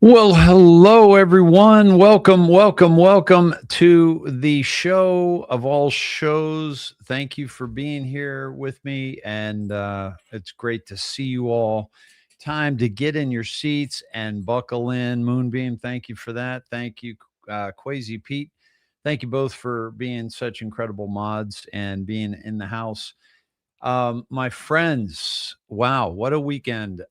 Well, hello everyone. Welcome to the show of all shows. Thank you for being here with me, and it's great to see you all. Time to get in your seats and buckle in. Moonbeam, thank you for that. Thank you, Quasi Pete. Thank you both for being such incredible mods and being in the house. My friends, wow, what a weekend.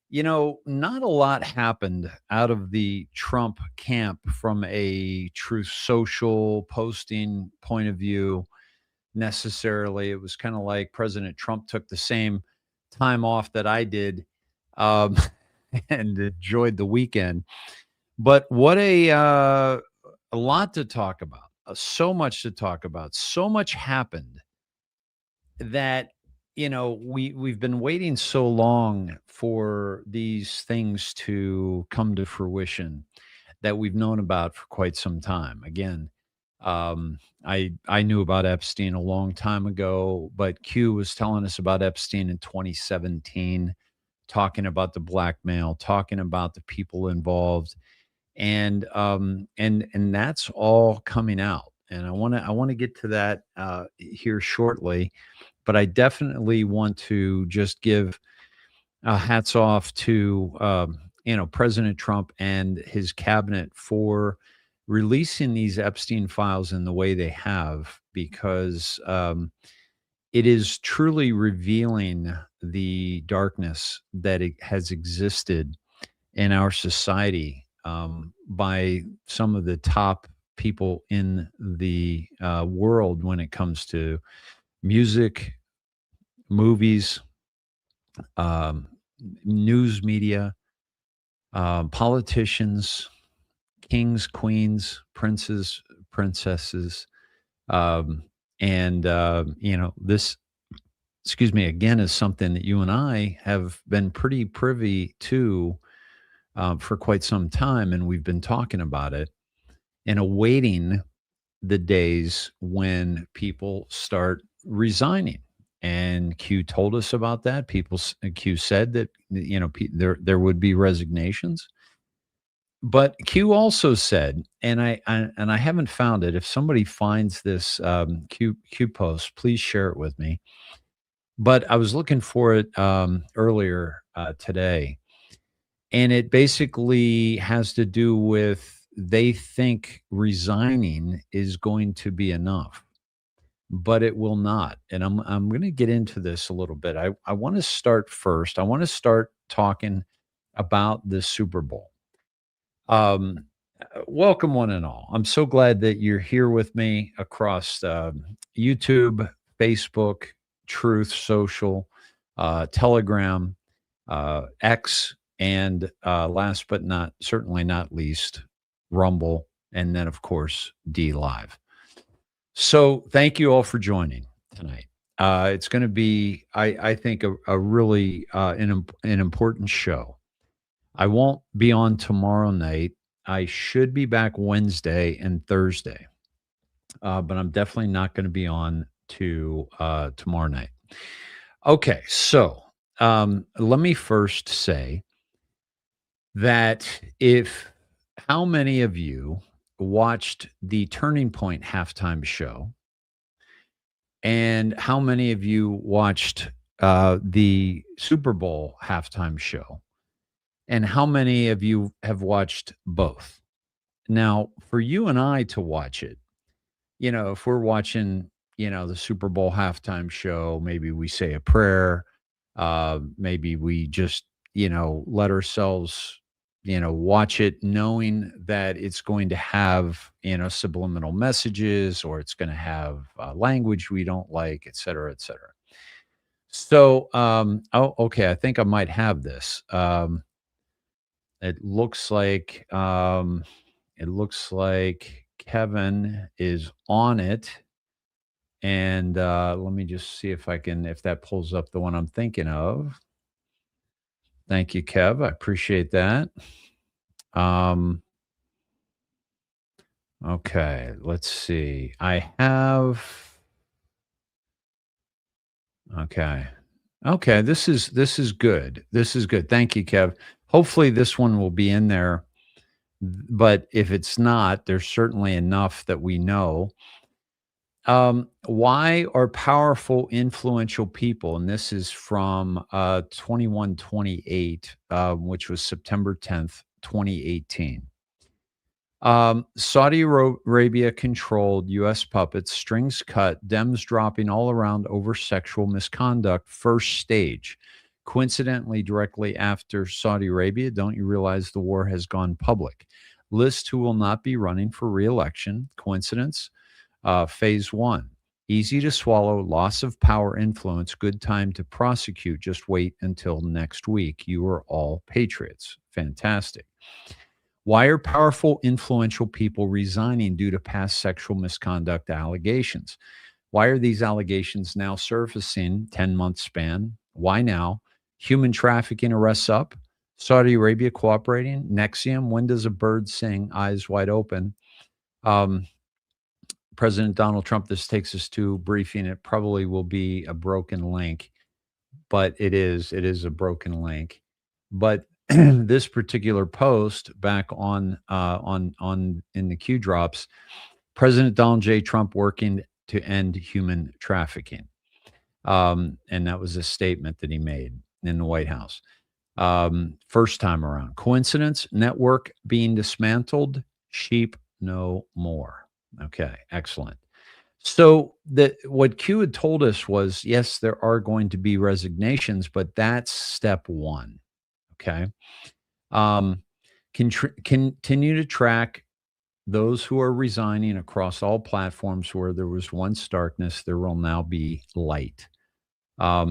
Not a lot happened out of the Trump camp from a Truth Social posting point of view necessarily. It was kind of like President Trump took the same time off that I did, um, and enjoyed the weekend. But what a lot to talk about. So much to talk about. So much happened that we've been waiting so long for these things to come to fruition that we've known about for quite some time. Again, I knew about Epstein a long time ago, but Q was telling us about Epstein in 2017, talking about the blackmail, talking about the people involved, and that's all coming out. And I want to get to that here shortly, but I definitely want to just give hats off to President Trump and his cabinet for releasing these Epstein files in the way they have, because it is truly revealing the darkness that it has existed in our society, by some of the top people in the world when it comes to music, movies, um, news media, politicians, kings, queens, princes, princesses, um, and this, excuse me, again, is something that you and I have been pretty privy to for quite some time, and we've been talking about it and awaiting the days when people start resigning. And Q told us about that. Q said that there would be resignations. But Q also said, and I haven't found it. If somebody finds this Q post, please share it with me. But I was looking for it earlier today, and it basically has to do with they think resigning is going to be enough, but it will not. And I'm going to get into this a little bit. I want to start first. I want to start talking about the Super Bowl. Um, Welcome, one and all. I'm so glad that you're here with me across YouTube, Facebook, Truth Social, Telegram, X, and last but not certainly not least, Rumble, and then of course D Live. So thank you all for joining tonight. It's going to be, I think, a really an important show. I won't be on tomorrow night. I should be back Wednesday and Thursday, but I'm definitely not going to be on to tomorrow night. Okay, so let me first say that if how many of you watched the Turning Point halftime show, and how many of you watched the Super Bowl halftime show? And how many of you have watched both? Now, for you and I to watch it, if we're watching, the Super Bowl halftime show, maybe we say a prayer, maybe we just, let ourselves, watch it knowing that it's going to have, subliminal messages, or it's going to have language we don't like, et cetera, et cetera. So, oh, okay, I think I might have this. It looks like Kevin is on it, and let me just see if that pulls up the one I'm thinking of. Thank you, Kev. I appreciate that. Um, okay, let's see. I have okay. Okay, this is good. This is good. Thank you, Kev. Hopefully, this one will be in there. But if it's not, there's certainly enough that we know. Why are powerful, influential people, and this is from 2128, which was September 10th, 2018. Saudi Arabia controlled U.S. puppets, strings cut, Dems dropping all around over sexual misconduct, first stage. Coincidentally, directly after Saudi Arabia, don't you realize the war has gone public? List who will not be running for re-election. Coincidence? Phase one. Easy to swallow, loss of power, influence, good time to prosecute. Just wait until next week. You are all patriots. Fantastic. Why are powerful, influential people resigning due to past sexual misconduct allegations? Why are these allegations now surfacing? 10-month span. Why now? Human trafficking arrests up. Saudi Arabia cooperating. Nexium. When does a bird sing? Eyes wide open. President Donald Trump, this takes us to briefing. It probably will be a broken link, but it is a broken link. But this particular post back on in the Q drops, President Donald J. Trump working to end human trafficking. And that was a statement that he made in the White House. First time around. Coincidence? Network being dismantled. Sheep no more. Okay, excellent. So what Q had told us was, yes, there are going to be resignations, but that's step one. Okay. Continue to track those who are resigning across all platforms. Where there was once darkness, there will now be light.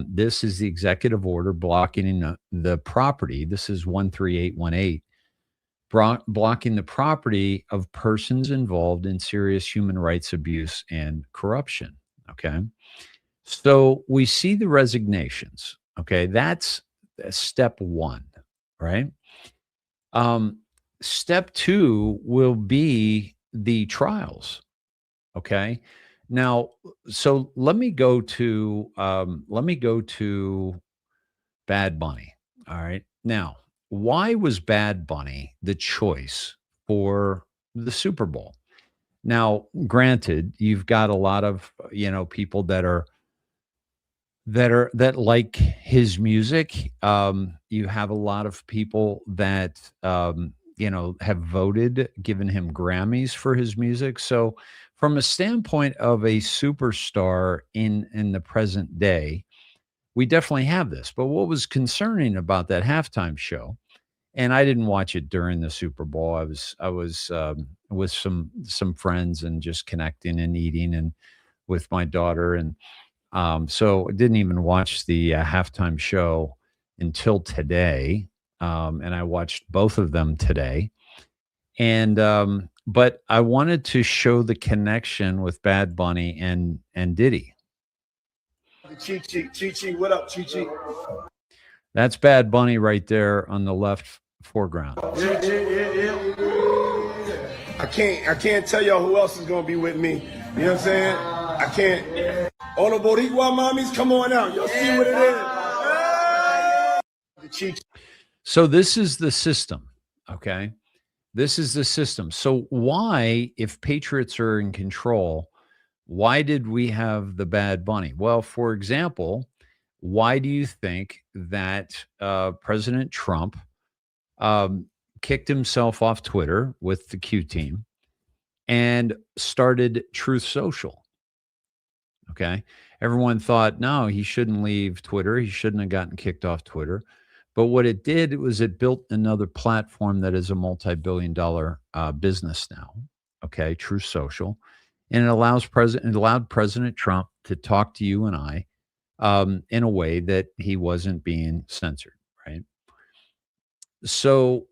This is the executive order blocking the property. This is 13818. Blocking the property of persons involved in serious human rights abuse and corruption. Okay. So we see the resignations. Okay. That's step one, right? Step two will be the trials. Okay. Now, so let me go to Bad Bunny. All right. Now, why was Bad Bunny the choice for the Super Bowl? Now, granted, you've got a lot of people that like his music. You have a lot of people that have voted, given him Grammys for his music. So, from a standpoint of a superstar in the present day, we definitely have this. But what was concerning about that halftime show, and I didn't watch it during the Super Bowl. I was with some friends and just connecting and eating and with my daughter, and so I didn't even watch the halftime show until today. And I watched both of them today. And but I wanted to show the connection with Bad Bunny and Diddy. Chi, what up, Chi? That's Bad Bunny right there on the left foreground. Yeah. I can't tell y'all who else is gonna be with me. You know what I'm saying? I can't. All the Boricua mommies, come on out. Y'all see what it is. So this is the system, okay? This is the system. So why, if Patriots are in control, why did we have the Bad Bunny? Well, for example, why do you think that President Trump kicked himself off Twitter with the Q team and started Truth Social? Okay. Everyone thought, no, he shouldn't leave Twitter. He shouldn't have gotten kicked off Twitter. But what it did was it built another platform that is a multi-billion-dollar business now. Okay, Truth Social, and it allowed President Trump to talk to you and I in a way that he wasn't being censored. Right. So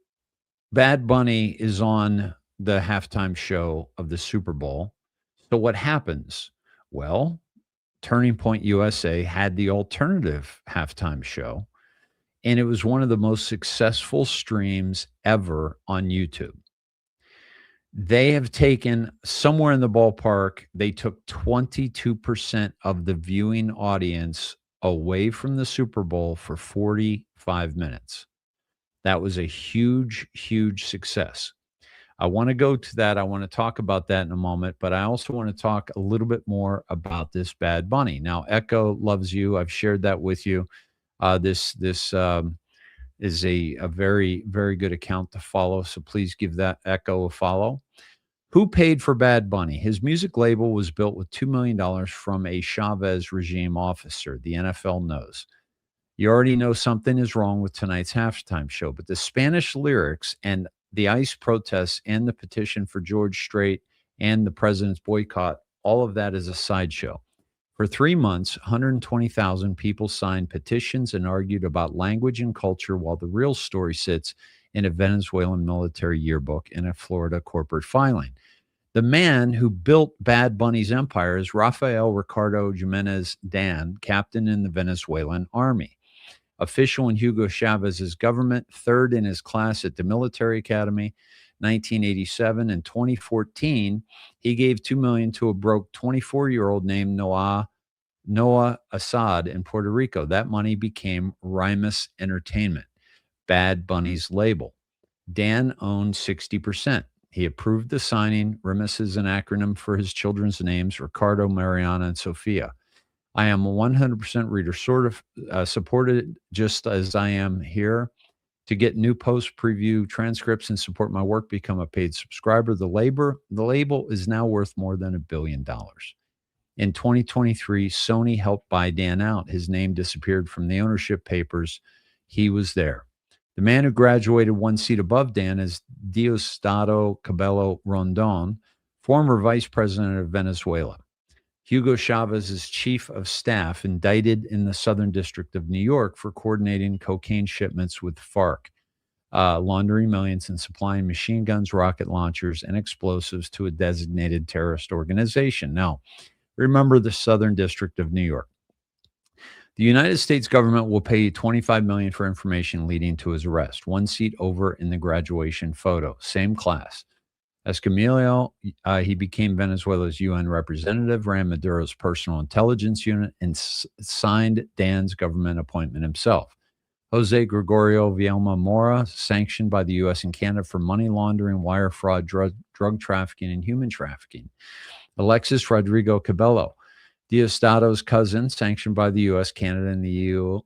Bad Bunny is on the halftime show of the Super Bowl. So what happens? Well, Turning Point USA had the alternative halftime show, and it was one of the most successful streams ever on YouTube. They have taken somewhere in the ballpark, they took 22% of the viewing audience away from the Super Bowl for 45 minutes. That was a huge, huge success. I want to go to that. I want to talk about that in a moment, but I also want to talk a little bit more about this Bad Bunny. Now, Echo loves you. I've shared that with you. This is a very, very good account to follow. So please give that Echo a follow. Who paid for Bad Bunny? His music label was built with $2 million from a Chavez regime officer. The NFL knows. You already know something is wrong with tonight's halftime show, but the Spanish lyrics and the ICE protests and the petition for George Strait and the president's boycott, all of that is a sideshow. For 3 months, 120,000 people signed petitions and argued about language and culture, while the real story sits in a Venezuelan military yearbook and a Florida corporate filing. The man who built Bad Bunny's empire is Rafael Ricardo Jimenez Dan, captain in the Venezuelan army. Official in Hugo Chavez's government, third in his class at the military academy, 1987 and 2014, he gave $2 million to a broke 24-year-old named Noah Assad in Puerto Rico. That money became Rimus Entertainment, Bad Bunny's label. Dan owned 60%. He approved the signing. Rimus is an acronym for his children's names, Ricardo, Mariana, and Sophia. I am a 100% reader, sort of supported just as I am here. To get new post preview transcripts and support my work, become a paid subscriber. The label is now worth more than $1 billion. In 2023, Sony helped buy Dan out. His name disappeared from the ownership papers. He was there. The man who graduated one seat above Dan is Diosdado Cabello Rondon, former vice president of Venezuela. Hugo Chavez's chief of staff, indicted in the Southern District of New York for coordinating cocaine shipments with FARC, laundering millions and supplying machine guns, rocket launchers, and explosives to a designated terrorist organization. Now, remember the Southern District of New York. The United States government will pay $25 million for information leading to his arrest. One seat over in the graduation photo, same class. As Camilo, he became Venezuela's UN representative, ran Maduro's personal intelligence unit, and signed Dan's government appointment himself. Jose Gregorio Vielma Mora, sanctioned by the U.S. and Canada for money laundering, wire fraud, drug trafficking, and human trafficking. Alexis Rodrigo Cabello, Diosdado's cousin, sanctioned by the U.S., Canada, and the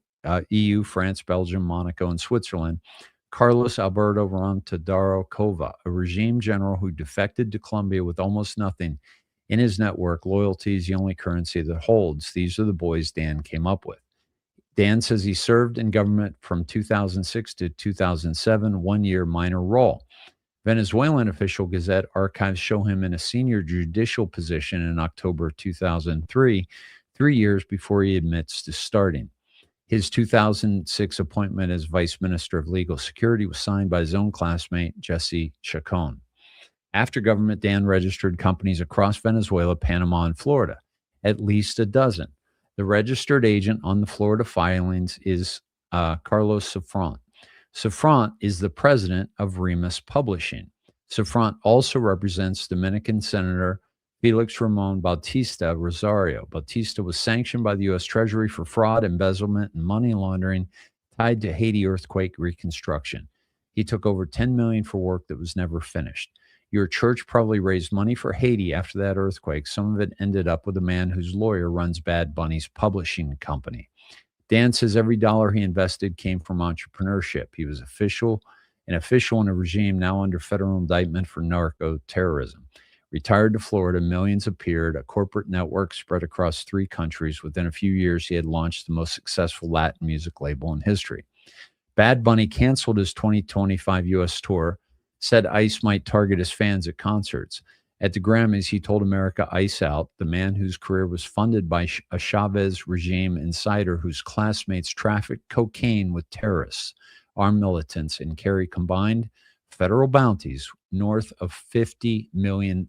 EU, France, Belgium, Monaco, and Switzerland. Carlos Alberto Rantadaro Cova, a regime general who defected to Colombia with almost nothing in his network. Loyalty is the only currency that holds. These are the boys Dan came up with. Dan says he served in government from 2006 to 2007, 1 year minor role. Venezuelan official Gazette archives show him in a senior judicial position in October 2003, 3 years before he admits to starting. His 2006 appointment as Vice Minister of Legal Security was signed by his own classmate, Jesse Chacon. After government, Dan registered companies across Venezuela, Panama, and Florida, at least a dozen. The registered agent on the Florida filings is Carlos Safront. Safront is the president of Remus Publishing. Safront also represents Dominican Senator Felix Ramon Bautista Rosario. Bautista was sanctioned by the U.S. Treasury for fraud, embezzlement, and money laundering tied to Haiti earthquake reconstruction. He took over $10 million for work that was never finished. Your church probably raised money for Haiti after that earthquake. Some of it ended up with a man whose lawyer runs Bad Bunny's publishing company. Dan says every dollar he invested came from entrepreneurship. He was an official in a regime now under federal indictment for narco-terrorism. Retired to Florida, millions appeared, a corporate network spread across 3 countries. Within a few years, he had launched the most successful Latin music label in history. Bad Bunny canceled his 2025 U.S. tour, said ICE might target his fans at concerts. At the Grammys, he told America ICE out, the man whose career was funded by a Chavez regime insider whose classmates trafficked cocaine with terrorists, armed militants, and carry combined federal bounties north of $50 million.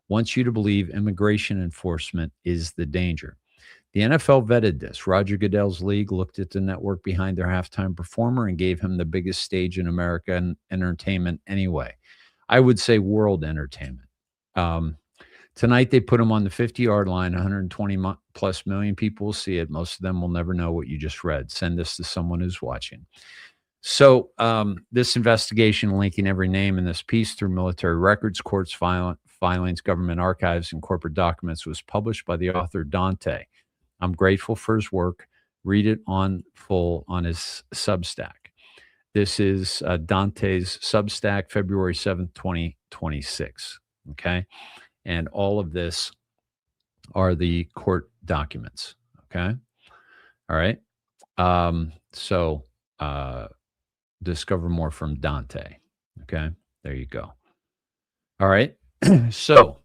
Wants you to believe immigration enforcement is the danger. The NFL vetted this. Roger Goodell's league looked at the network behind their halftime performer and gave him the biggest stage in American entertainment anyway. I would say world entertainment. Tonight, they put him on the 50-yard line. 120 plus million people will see it. Most of them will never know what you just read. Send this to someone who's watching. This investigation linking every name in this piece through military records, courts, filings, government archives, and corporate documents was published by the author Dante. I'm grateful for his work. Read it on full on his Substack. This is Dante's Substack, February 7th, 2026. Okay. And all of this are the court documents. Okay. All right. So discover more from Dante. Okay. There you go. All right. So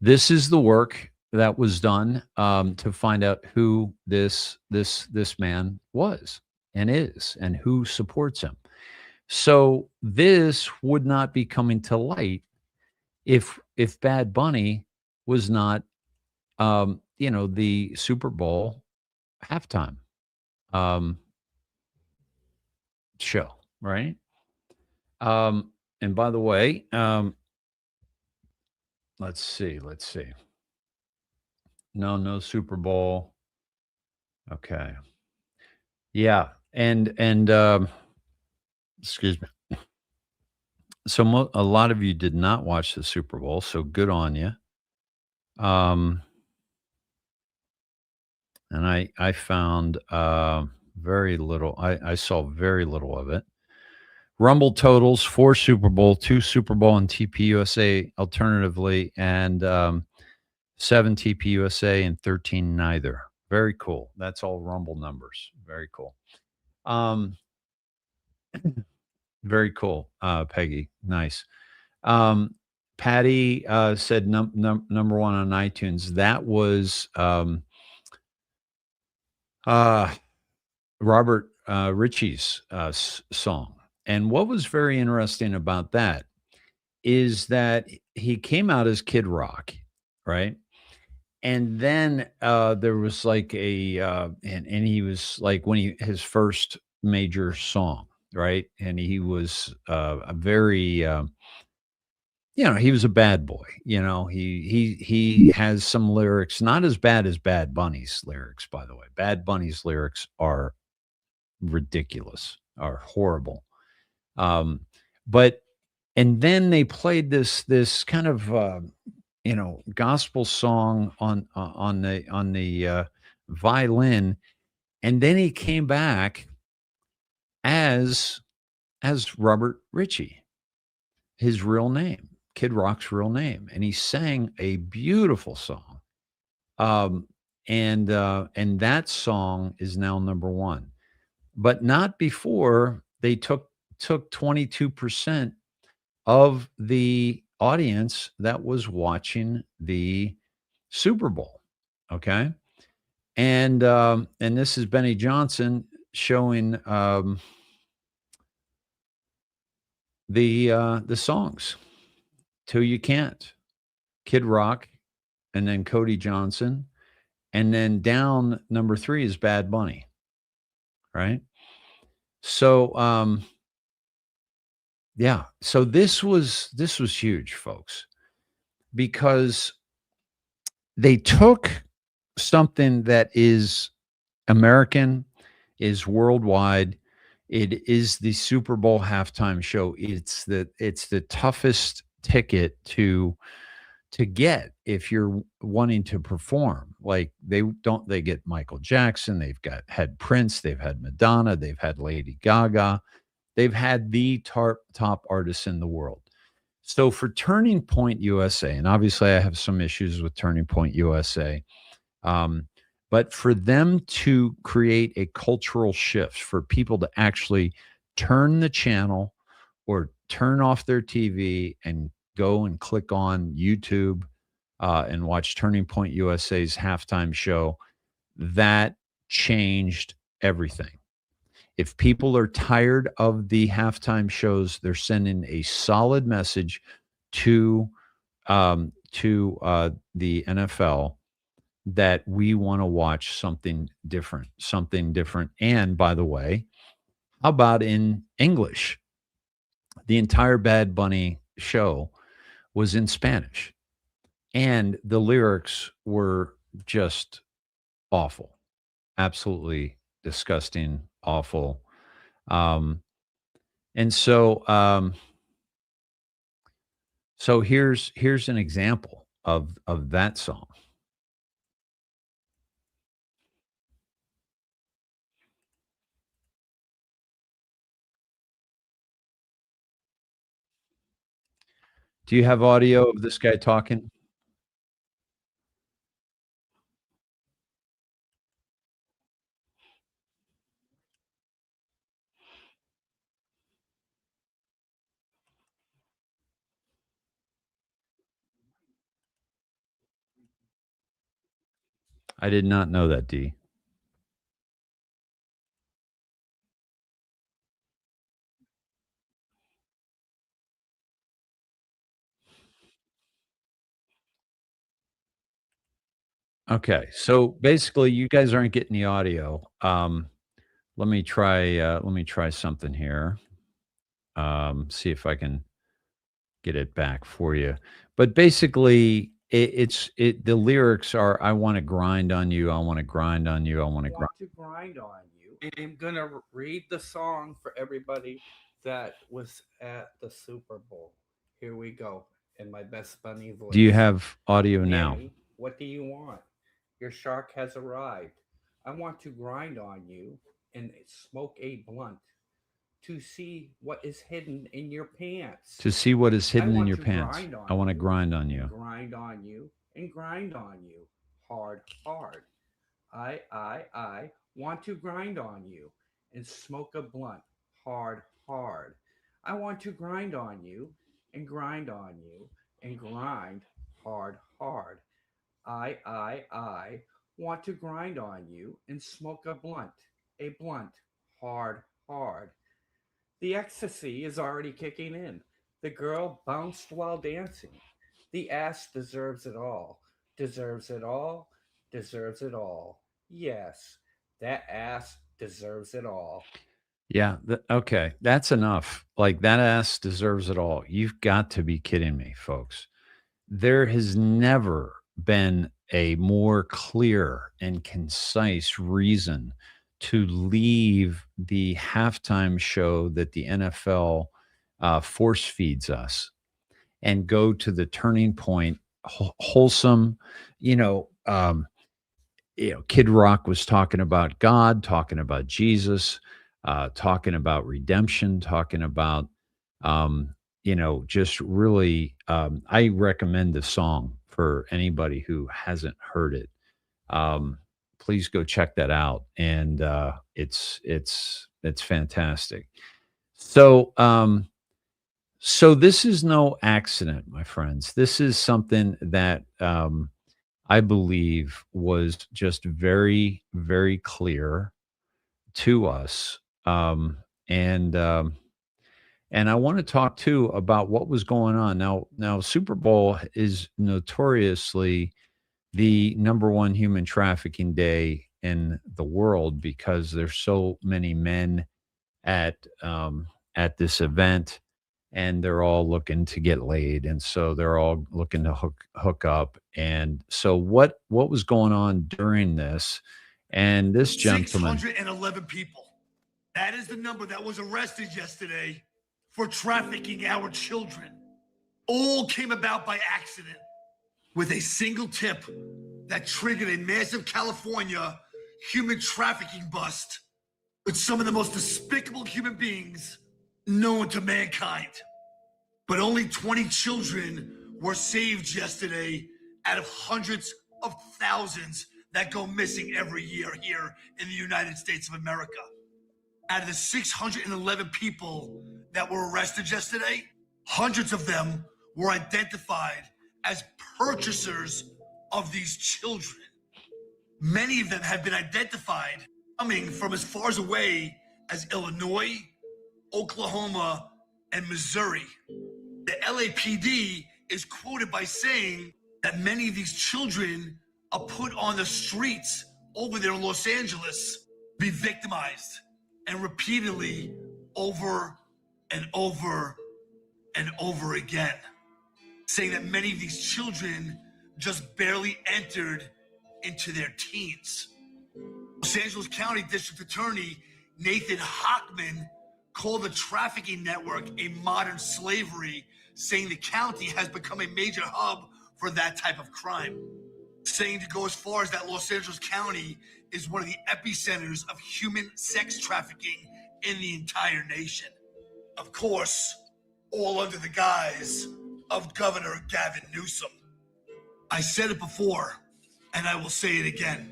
this is the work that was done to find out who this man was and is and who supports him. So this would not be coming to light if Bad Bunny was not the Super Bowl halftime um show, right? And by the way, let's see. No Super Bowl. Okay. Yeah. And excuse me. So a lot of you did not watch the Super Bowl, so good on you. Um and I found very little. I saw very little of it. Rumble totals: 4 Super Bowl, 2 Super Bowl and TPUSA alternatively, and 7 TPUSA and 13 neither. Very cool. That's all Rumble numbers. Very cool. Um, very cool, Peggy. Nice. Um, Patty said number one on iTunes. That was uh, Robert Ritchie's song. And what was very interesting about that is that he came out as Kid Rock, right? And then there was like and he was like when his first major song, right? And he was a very he was a bad boy. He has some lyrics, not as bad as Bad Bunny's lyrics, by the way. Bad Bunny's lyrics are ridiculous, are horrible. Um, but and then they played this kind of gospel song on the violin, and then he came back as Robert Ritchie, his real name, Kid Rock's real name, and he sang a beautiful song. And that song is now number one, but not before they took 22% of the audience that was watching the Super Bowl. Okay. And this is Benny Johnson showing the songs. Till You Can't, Kid Rock, and then Cody Johnson. And then down number 3 is Bad Bunny. Right. So yeah. So this was huge, folks, because they took something that is American, is worldwide. It is the Super Bowl halftime show. It's the toughest ticket to get if you're wanting to perform. Like they get Michael Jackson, they've had Prince, they've had Madonna, they've had Lady Gaga. They've had the top artists in the world. So for Turning Point USA, and obviously I have some issues with Turning Point USA, but for them to create a cultural shift, for people to actually turn the channel or turn off their TV and go and click on YouTube and watch Turning Point USA's halftime show, that changed everything. If people are tired of the halftime shows, they're sending a solid message to the NFL that we want to watch something different. And by the way, how about in English? The entire Bad Bunny show was in Spanish, and the lyrics were just awful, absolutely disgusting, awful. Um, And so here's an example of that song. Do you have audio of this guy talking? I did not know that, D. Okay, so basically, you guys aren't getting the audio. Let me try something here. See if I can get it back for you. But basically, the lyrics are, "I want to grind on you. I want to grind on you. I want to grind." Want to grind on you. I'm gonna read the song for everybody that was at the Super Bowl. Here we go in my best bunny voice. Do you have audio now? Annie, what do you want? Your shark has arrived. I want to grind on you and smoke a blunt to see what is hidden in your pants. To see what is I hidden in want your to pants. grind on I want to you, grind on you. grind on you, and grind on you. Hard, hard. I want to grind on you and smoke a blunt. Hard, hard. I want to grind on you and grind on you and grind hard, hard. I want to grind on you and smoke a blunt, hard, hard. The ecstasy is already kicking in. The girl bounced while dancing. The ass deserves it all. Deserves it all. Deserves it all. Yes, that ass deserves it all. Yeah. Okay. That's enough. Like that ass deserves it all. You've got to be kidding me, folks. There has never been a more clear and concise reason to leave the halftime show that the NFL force feeds us and go to the turning point, wholesome, you know, Kid Rock was talking about God, talking about Jesus, talking about redemption, talking about, just really. I recommend the song for anybody who hasn't heard it. Um, please go check that out, and it's fantastic. So, so this is no accident, my friends. This is something that I believe was just very, very clear to us. And and I want to talk too about what was going on. Now Super Bowl is notoriously the number one human trafficking day in the world because there's so many men at at this event, and they're all looking to get laid, and so they're all looking to hook up. And so what was going on during this? And this gentleman, 611 people. That is the number that was arrested yesterday for trafficking our children. All came about by accident with a single tip that triggered a massive California human trafficking bust with some of the most despicable human beings known to mankind. But only 20 children were saved yesterday out of hundreds of thousands that go missing every year here in the United States of America. Out of the 611 people that were arrested yesterday, hundreds of them were identified as purchasers of these children. Many of them have been identified coming from as far away as Illinois, Oklahoma, and Missouri. The LAPD is quoted by saying that many of these children are put on the streets over there in Los Angeles, be victimized, and repeatedly over and over and over again, saying that many of these children just barely entered into their teens. Los Angeles County District Attorney Nathan Hochman called the trafficking network a modern slavery, saying the county has become a major hub for that type of crime. Saying to go as far as that Los Angeles County is one of the epicenters of human sex trafficking in the entire nation. Of course, all under the guise of Governor Gavin Newsom. I said it before, and I will say it again.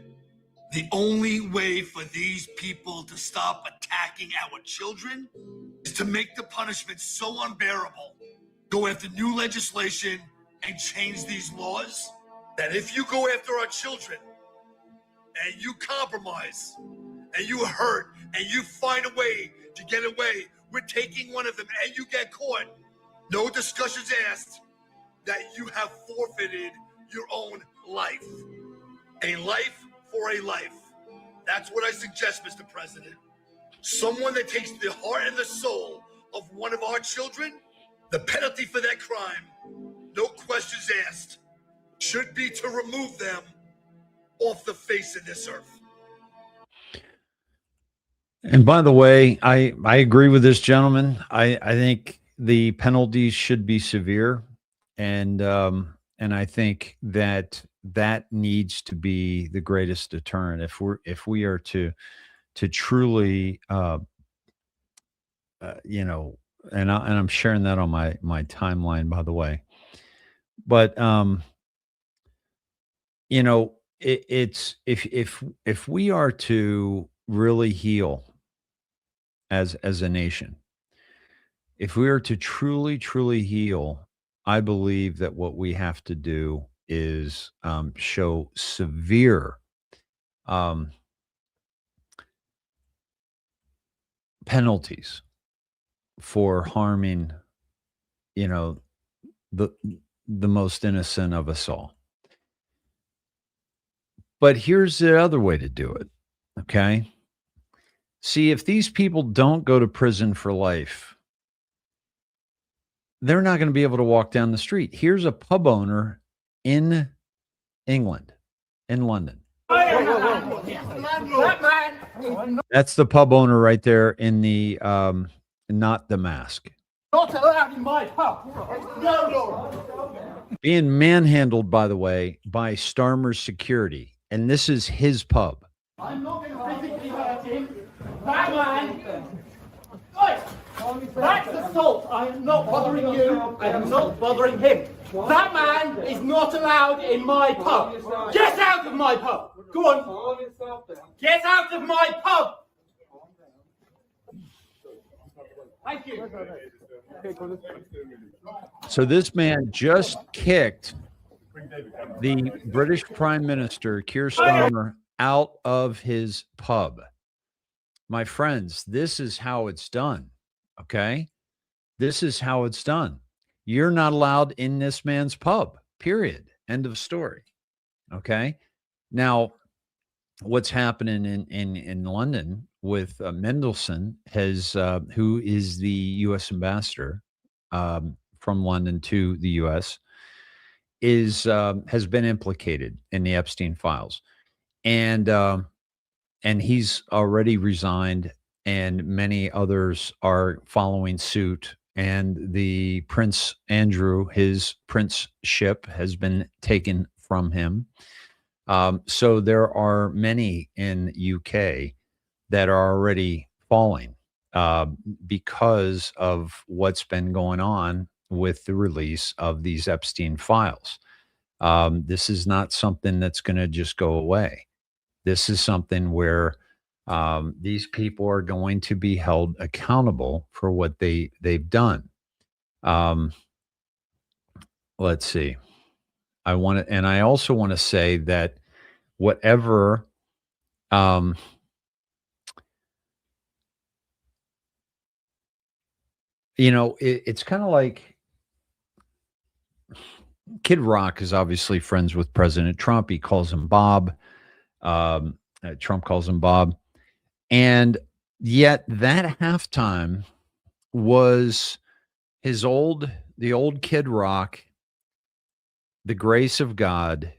The only way for these people to stop attacking our children is to make the punishment so unbearable, go after new legislation and change these laws, that if you go after our children and you compromise and you hurt and you find a way to get away with taking one of them and you get caught, no discussions asked, that you have forfeited your own life. A life for a life. That's what I suggest, Mr. President. Someone that takes the heart and the soul of one of our children, the penalty for that crime, no questions asked, should be to remove them off the face of this earth. And by the way, I agree with this gentleman. I think the penalties should be severe, and I think that needs to be the greatest deterrent if we are to truly you know, and I'm sharing that on my timeline, by the way. But you know, it's if we are to really heal as a nation, if we are to truly heal, I believe that what we have to do is show severe um, penalties for harming, you know, the most innocent of us all. But here's the other way to do it. Okay. See, if these people don't go to prison for life, they're not going to be able to walk down the street. Here's a pub owner in England, in London. That's the pub owner right there in the not the mask. Not allowed in my pub. No. Being manhandled, by the way, by Starmer's security. And this is his pub. I'm not going to physically hurt him. That man. Guys, that's assault. I am not bothering you. I am not bothering him. That man is not allowed in my pub. Get out of my pub. Go on. Get out of my pub. Thank you. So this man just kicked the British Prime Minister, Keir Starmer, out of his pub. My friends, this is how it's done. Okay? This is how it's done. You're not allowed in this man's pub, period. End of story. Okay? Now, what's happening in London with Mendelsohn who is the U.S. ambassador from London to the U.S., has been implicated in the Epstein files, and he's already resigned, and many others are following suit. And the Prince Andrew, his princeship has been taken from him. So there are many in UK that are already falling because of what's been going on with the release of these Epstein files. This is not something that's going to just go away. This is something where these people are going to be held accountable for what they've done. Let's see. I also want to say that whatever it's kind of like Kid Rock is obviously friends with President Trump. He calls him Bob. Trump calls him Bob. And yet that halftime was the old Kid Rock, the grace of God,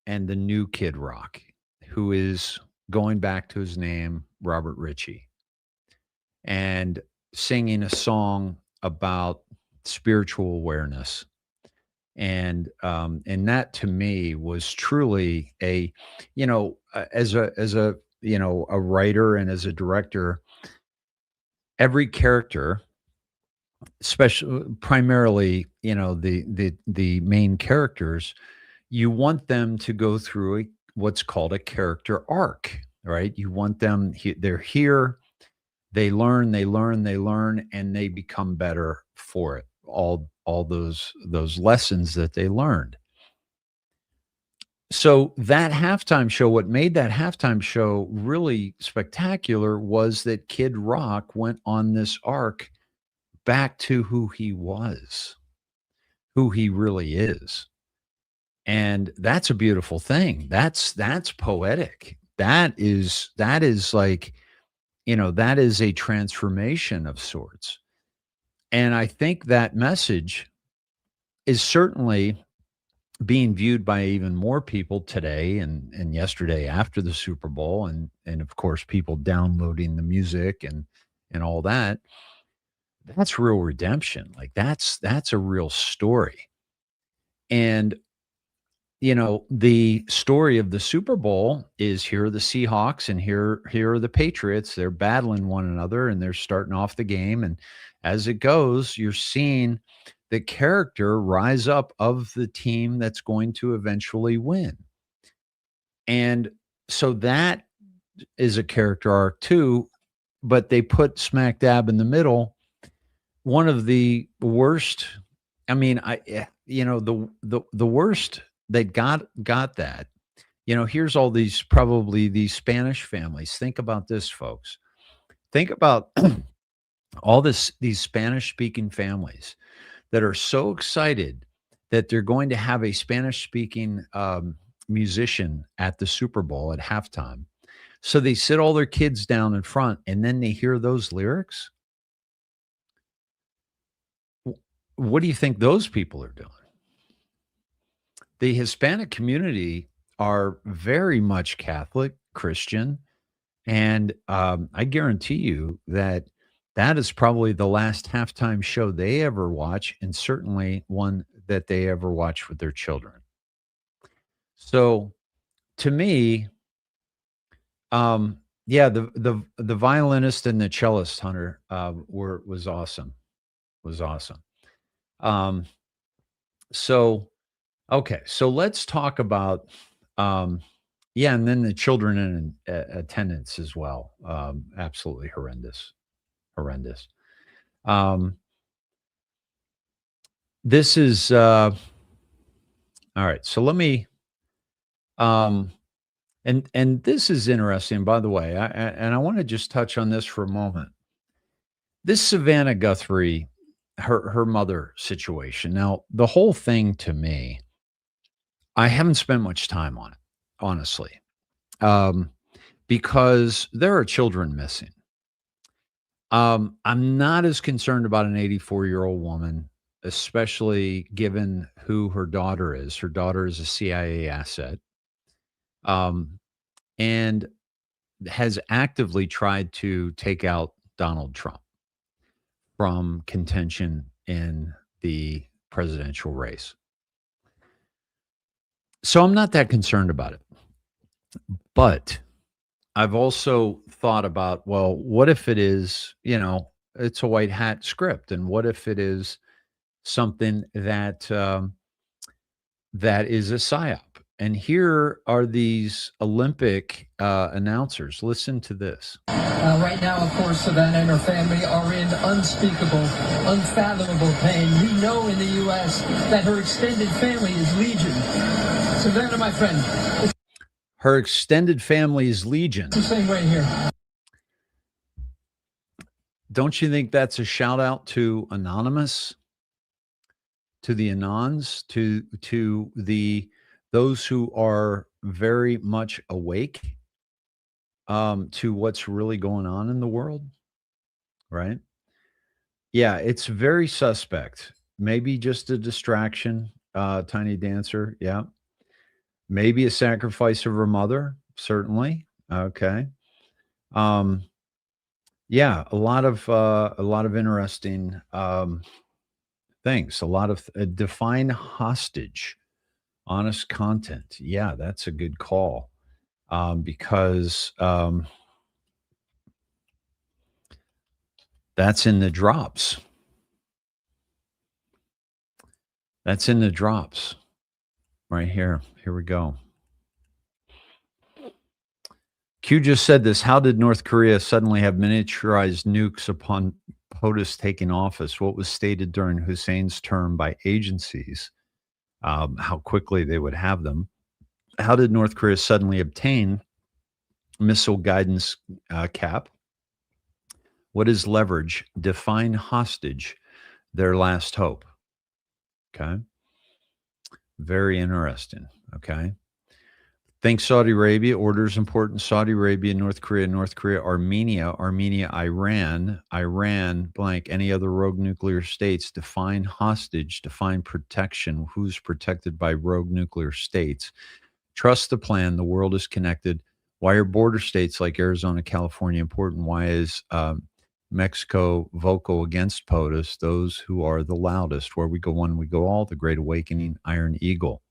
and the new Kid Rock, who is going back to his name, Robert Ritchie. And singing a song about spiritual awareness. And that to me was truly a, as a a writer and as a director, every character, especially primarily, the main characters, you want them to go through what's called a character arc, right? You want them, they're here, they learn, they learn, they learn, and they become better for it. All those lessons that they learned. So that halftime show, what made that halftime show really spectacular was that Kid Rock went on this arc back to who he was, who he really is. And that's a beautiful thing. That's poetic. That is like, that is a transformation of sorts. And I think that message is certainly being viewed by even more people today and yesterday after the Super Bowl, and of course people downloading the music and all that. That's real redemption. Like that's a real story. And the story of the Super Bowl is, here are the Seahawks and here are the Patriots. They're battling one another and they're starting off the game. And as it goes, you're seeing the character rise up of the team that's going to eventually win. And so that is a character arc too, but they put smack dab in the middle one of the worst. I mean, the worst that got that. Here's all these, probably these Spanish families. Think about this, folks. Think about all these Spanish speaking families that are so excited that they're going to have a Spanish speaking musician at the Super Bowl at halftime. So they sit all their kids down in front, and then they hear those lyrics. What do you think those people are doing? The Hispanic community are very much Catholic, Christian, and I guarantee you that is probably the last halftime show they ever watch, and certainly one that they ever watch with their children. So, to me, yeah, the violinist and the cellist, Hunter, was awesome. Was awesome. So, okay, so let's talk about, yeah, and then the children in attendance as well. Absolutely horrendous. This is all right. So let me, and this is interesting, by the way. I want to just touch on this for a moment. This Savannah Guthrie, her mother situation. Now, the whole thing, to me, I haven't spent much time on it, honestly, because there are children missing. I'm not as concerned about an 84-year-old woman, especially given who her daughter is. Her daughter is a CIA asset, and has actively tried to take out Donald Trump from contention in the presidential race. So I'm not that concerned about it. But I've also thought about, well, what if it is, it's a white hat script, and what if it is something that that is a psyop? And here are these Olympic announcers. Listen to this. Right now, of course, Savannah and her family are in unspeakable, unfathomable pain. You know, in the U.S. that her extended family is legion. Savannah, my friend. Her extended family is legion. It's the same way here. Don't you think that's a shout out to Anonymous, to the Anons, to those who are very much awake to what's really going on in the world, right? Yeah, it's very suspect. Maybe just a distraction, Tiny Dancer. Yeah. Maybe a sacrifice of her mother, certainly. Okay. Yeah, a lot of interesting things. A lot of define hostage, honest content. Yeah, that's a good call because that's in the drops. That's in the drops right here. Here we go. Q just said this. How did North Korea suddenly have miniaturized nukes upon POTUS taking office? What was stated during Hussein's term by agencies? How quickly they would have them. How did North Korea suddenly obtain missile guidance cap? What is leverage? Define hostage, their last hope. Okay. Very interesting. Okay. Think Saudi Arabia, orders important. Saudi Arabia, North Korea, Armenia, Iran, blank, any other rogue nuclear states. Define hostage, define protection. Who's protected by rogue nuclear states? Trust the plan. The world is connected. Why are border states like Arizona, California important? Why is Mexico vocal against POTUS? Those who are the loudest. Where we go one, we go all. The Great Awakening, Iron Eagle.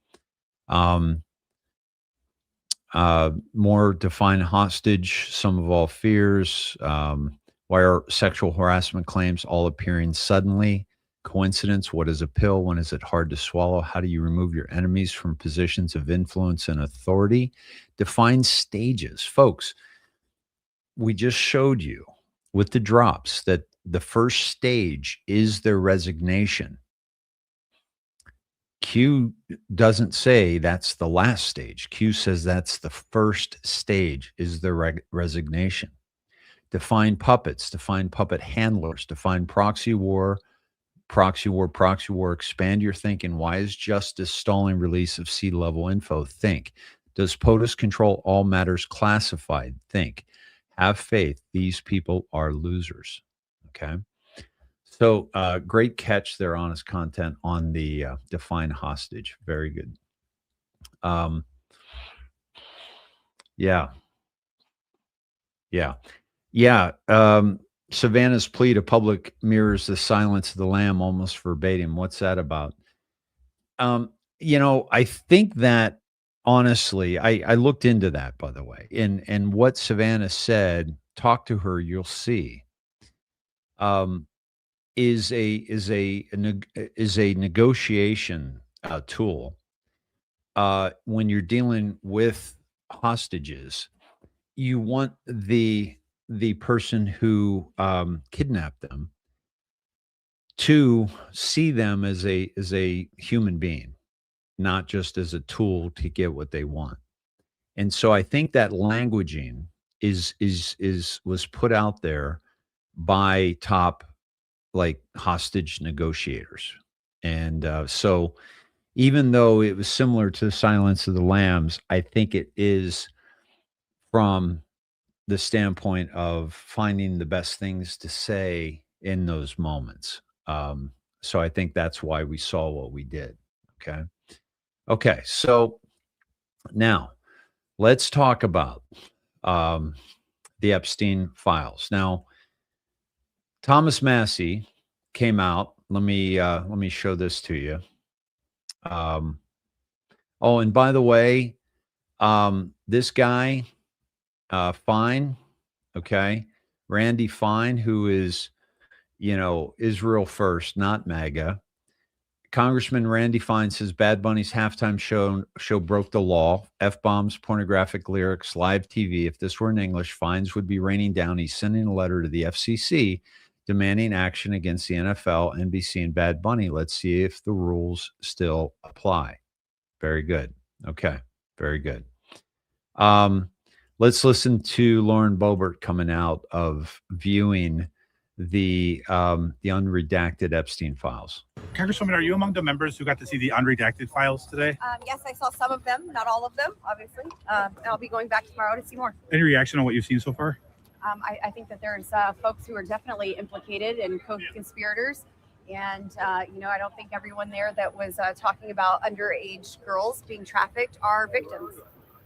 More define hostage, sum of all fears. Why are sexual harassment claims all appearing suddenly? Coincidence? What is a pill? When is it hard to swallow? How do you remove your enemies from positions of influence and authority? Define stages. Folks, we just showed you with the drops that the first stage is their resignation. Q doesn't say that's the last stage. Q says that's the first stage is the resignation. Define puppets, define puppet handlers, define proxy war, expand your thinking. Why is justice stalling release of sea-level info? Think. Does POTUS control all matters classified? Think. Have faith. These people are losers. Okay. So great catch there, honest content on the define hostage. Very good. Yeah. Savannah's plea to public mirrors the silence of the lamb almost verbatim. What's that about? I think that honestly, I looked into that, by the way, and what Savannah said, talk to her, you'll see. Is a negotiation tool when you're dealing with hostages. You want the person who kidnapped them to see them as a human being, not just as a tool to get what they want. And so I think that languaging was put out there by top like hostage negotiators. And so even though it was similar to the Silence of the Lambs, I think it is from the standpoint of finding the best things to say in those moments. So I think that's why we saw what we did. Okay. So now let's talk about the Epstein files. Now, Thomas Massey came out. Let me show this to you. And by the way, this guy, Fine, okay, Randy Fine, who is, Israel First, not MAGA. Congressman Randy Fine says Bad Bunny's halftime show broke the law. F-bombs, pornographic lyrics, live TV. If this were in English, fines would be raining down. He's sending a letter to the FCC demanding action against the NFL, NBC, and Bad Bunny. Let's see if the rules still apply. Very good. Okay. Very good. Let's listen to Lauren Boebert coming out of viewing the unredacted Epstein files. Congresswoman, are you among the members who got to see the unredacted files today? Yes, I saw some of them, not all of them, obviously. I'll be going back tomorrow to see more. Any reaction on what you've seen so far? I think that there's folks who are definitely implicated and co-conspirators. And, I don't think everyone there that was talking about underage girls being trafficked are victims.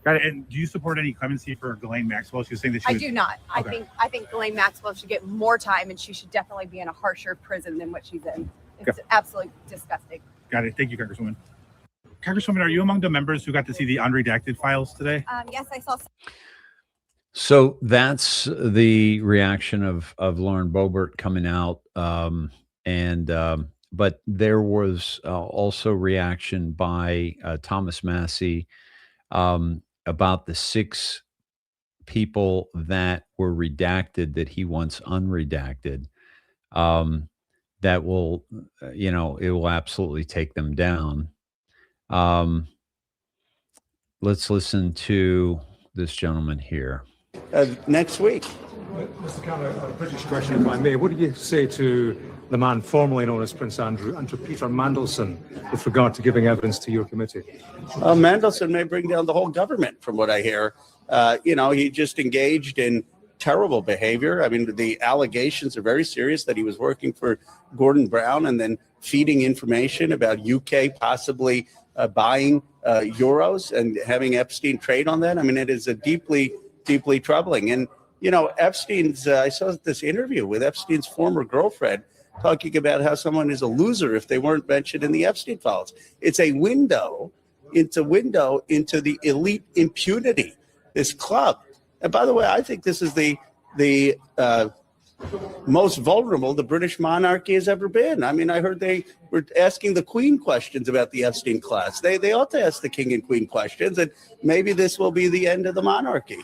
Got it. And do you support any clemency for Ghislaine Maxwell? She was saying that she I was, do not. Okay. I think Ghislaine Maxwell should get more time, and she should definitely be in a harsher prison than what she's in. It's absolutely disgusting. Got it. Thank you, Congresswoman. Congresswoman, are you among the members who got to see the unredacted files today? Yes, I saw. So that's the reaction of Lauren Boebert coming out, but there was also reaction by Thomas Massey about the 6 people that were redacted that he wants unredacted. That will, it will absolutely take them down. Let's listen to this gentleman here. Next week. Mr. Cameron, a British question, if I may. What do you say to the man formerly known as Prince Andrew, and to Peter Mandelson, with regard to giving evidence to your committee? Mandelson may bring down the whole government, from what I hear. He just engaged in terrible behavior. I mean, the allegations are very serious that he was working for Gordon Brown and then feeding information about UK possibly buying euros and having Epstein trade on that. I mean, it is a deeply troubling. And, Epstein's, I saw this interview with Epstein's former girlfriend talking about how someone is a loser if they weren't mentioned in the Epstein files. It's a window into the elite impunity, this club. And by the way, I think this is the most vulnerable the British monarchy has ever been. I mean, I heard they were asking the Queen questions about the Epstein class. They ought to ask the King and Queen questions, and maybe this will be the end of the monarchy.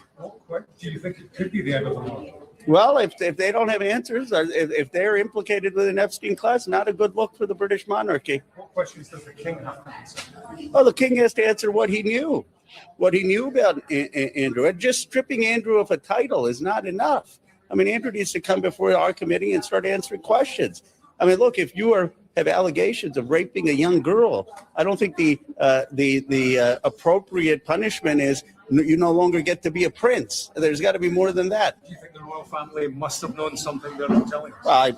What do you think it could be the end of the monarchy? Well, if they don't have answers, or if they're implicated with an Epstein class, not a good look for the British monarchy. What questions does the King have to answer? Oh, the King has to answer what he knew about Andrew. And just stripping Andrew of a title is not enough. I mean, Andrew needs to come before our committee and start answering questions. I mean, look, if you have allegations of raping a young girl, I don't think the appropriate punishment is you no longer get to be a prince. There's got to be more than that. Do you think the royal family must have known something they're not telling us?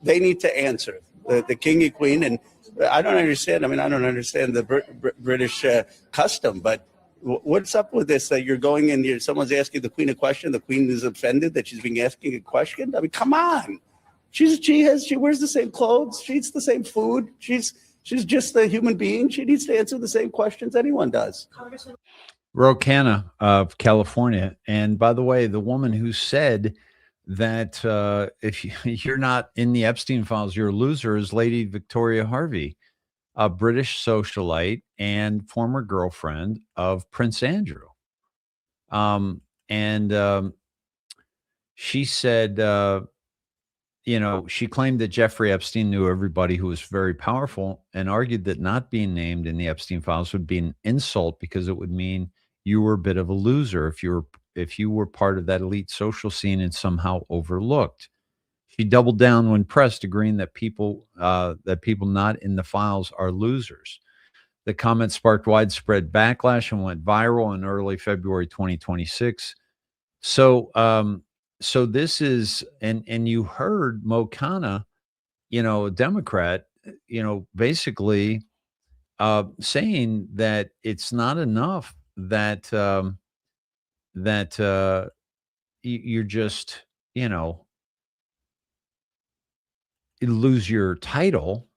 They need to answer, the King and Queen. And I don't understand. I mean, I don't understand the British custom, but what's up with this? That you're going and someone's asking the Queen a question. The Queen is offended that she's being asking a question. I mean, come on. She wears the same clothes. She eats the same food. She's just a human being. She needs to answer the same questions anyone does. Rocana of California. And by the way, the woman who said that if you're not in the Epstein files, you're a loser is Lady Victoria Harvey, a British socialite and former girlfriend of Prince Andrew. She said, she claimed that Jeffrey Epstein knew everybody who was very powerful, and argued that not being named in the Epstein files would be an insult because it would mean you were a bit of a loser if you were part of that elite social scene and somehow overlooked. She doubled down when pressed, agreeing that people not in the files are losers. The comment sparked widespread backlash and went viral in early February 2026. So this is, and you heard Mo Khanna, a Democrat, basically saying that it's not enough that you're just, you lose your title.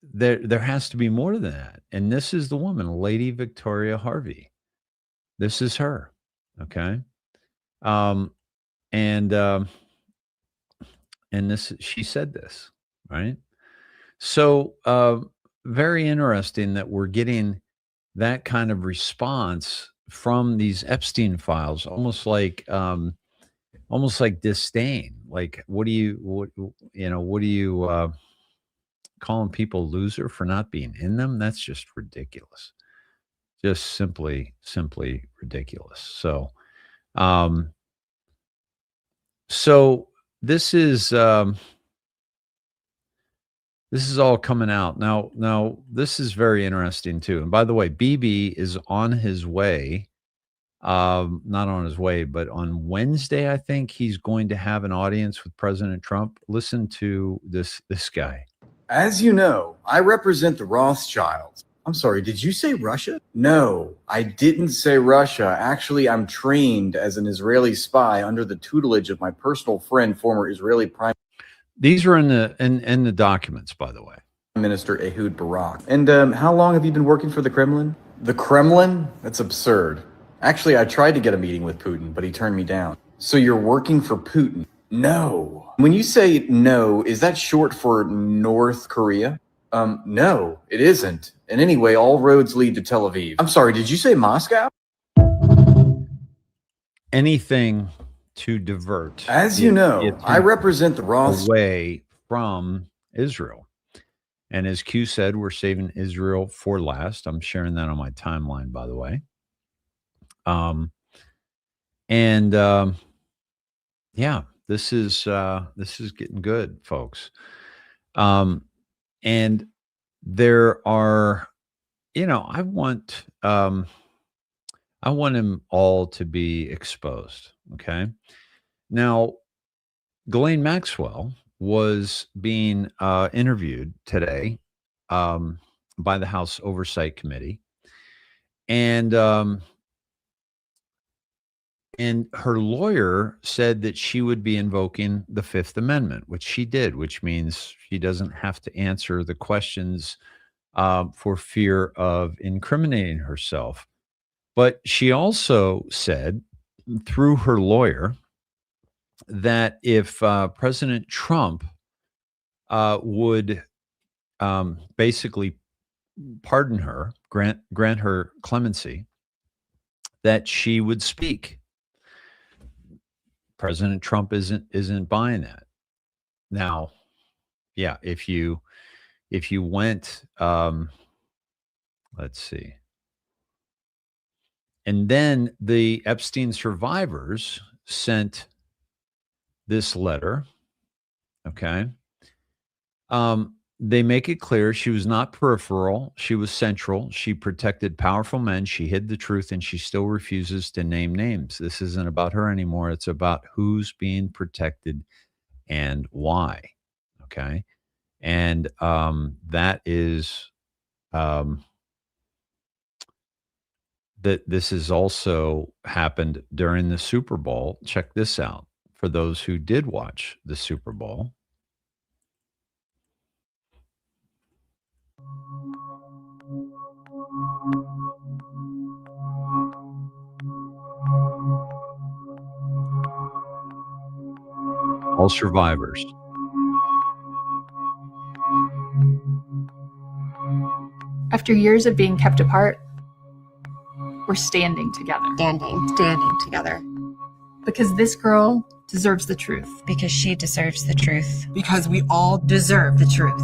There has to be more than that. And this is the woman, Lady Victoria Harvey. This is her. Okay. And this, she said this, right? So, very interesting that we're getting that kind of response from these Epstein files, almost like disdain. Like, what do you calling people loser for not being in them? That's just ridiculous. Just simply ridiculous. So, this is all coming out now. This is very interesting too. And by the way, Bibi is on his way. Not on his way, but on Wednesday, I think he's going to have an audience with President Trump. Listen to this guy. As you know, I represent the Rothschilds. I'm sorry, did you say Russia? No, I didn't say Russia. Actually, I'm trained as an Israeli spy under the tutelage of my personal friend, former Israeli Prime These are in the documents, by the way. Minister Ehud Barak. And how long have you been working for the Kremlin? The Kremlin? That's absurd. Actually, I tried to get a meeting with Putin, but he turned me down. So you're working for Putin? No. When you say no, is that short for North Korea? No, it isn't. And anyway, all roads lead to Tel Aviv. I'm sorry, did you say Moscow? Anything to divert. As you know, I represent the raw away from Israel. And as Q said, we're saving Israel for last. I'm sharing that on my timeline, by the way. Yeah, this is getting good, folks. And there are, I want them all to be exposed. Okay. Now, Ghislaine Maxwell was being interviewed today by the House Oversight Committee, and her lawyer said that she would be invoking the Fifth Amendment, which she did, which means she doesn't have to answer the questions for fear of incriminating herself. But she also said through her lawyer that if President Trump would basically pardon her, grant her clemency, that she would speak. President Trump isn't buying that. Now, yeah, if you went, let's see. And then the Epstein survivors sent this letter. Okay. They make it clear she was not peripheral. She was central. She protected powerful men. She hid the truth, and she still refuses to name names. This isn't about her anymore. It's about who's being protected and why. Okay. And that is that this has also happened during the Super Bowl. Check this out for those who did watch the Super Bowl. All survivors. After years of being kept apart, we're standing together. Standing together. Because this girl deserves the truth. Because she deserves the truth. Because we all deserve the truth.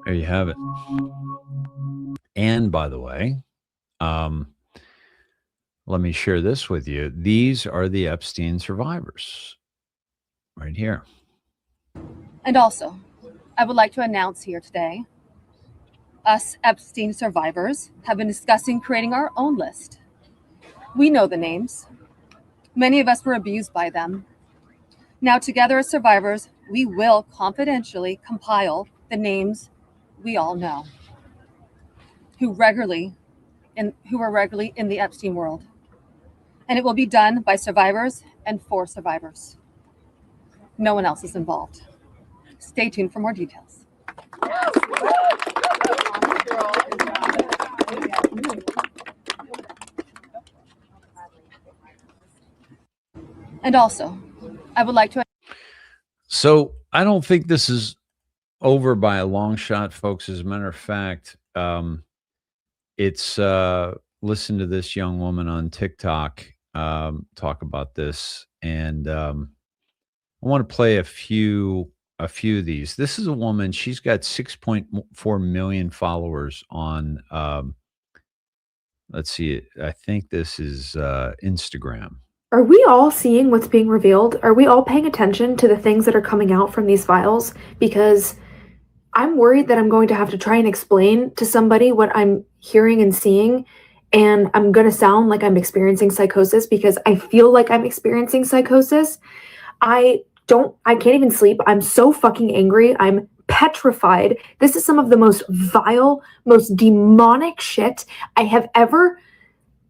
There you have it. And by the way, let me share this with you. These are the Epstein survivors right here. And also, I would like to announce here today, us Epstein survivors have been discussing creating our own list. We know the names. Many of us were abused by them. Now, together as survivors, we will confidentially compile the names we all know who were regularly in the Epstein world. And it will be done by survivors and for survivors. No one else is involved. Stay tuned for more details. And also, I would like to. So I don't think this is over by a long shot, folks. As a matter of fact, it's listen to this young woman on TikTok talk about this, and I want to play a few of these. This is a woman. She's got 6.4 million followers on. Let's see. I think this is Instagram. Are we all seeing what's being revealed? Are we all paying attention to the things that are coming out from these files? Because I'm worried that I'm going to have to try and explain to somebody what I'm hearing and seeing, and I'm going to sound like I'm experiencing psychosis because I feel like I'm experiencing psychosis. I can't even sleep. I'm so fucking angry. I'm petrified. This is some of the most vile, most demonic shit I have ever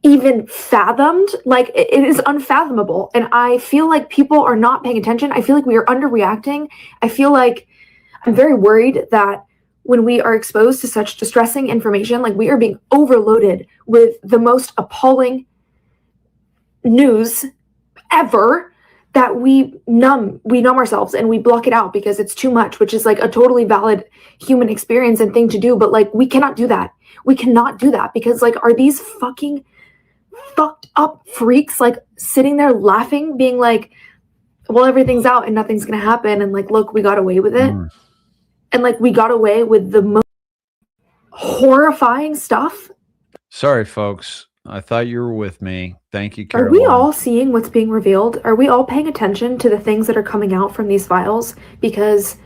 even fathomed. Like, it is unfathomable. And I feel like people are not paying attention. I feel like we are underreacting. I feel like I'm very worried that when we are exposed to such distressing information, like we are being overloaded with the most appalling news ever, that we numb ourselves and we block it out because it's too much, which is like a totally valid human experience and thing to do. But like, we cannot do that. We cannot do that because like, are these fucking fucked up freaks like sitting there laughing, being like, well, everything's out and nothing's going to happen. And like, look, we got away with it. And like, we got away with the most horrifying stuff. Sorry, folks. I thought you were with me. Thank you, Are Caroline. we all seeing what's being revealed? Are we all paying attention to the things that are coming out from these files? Because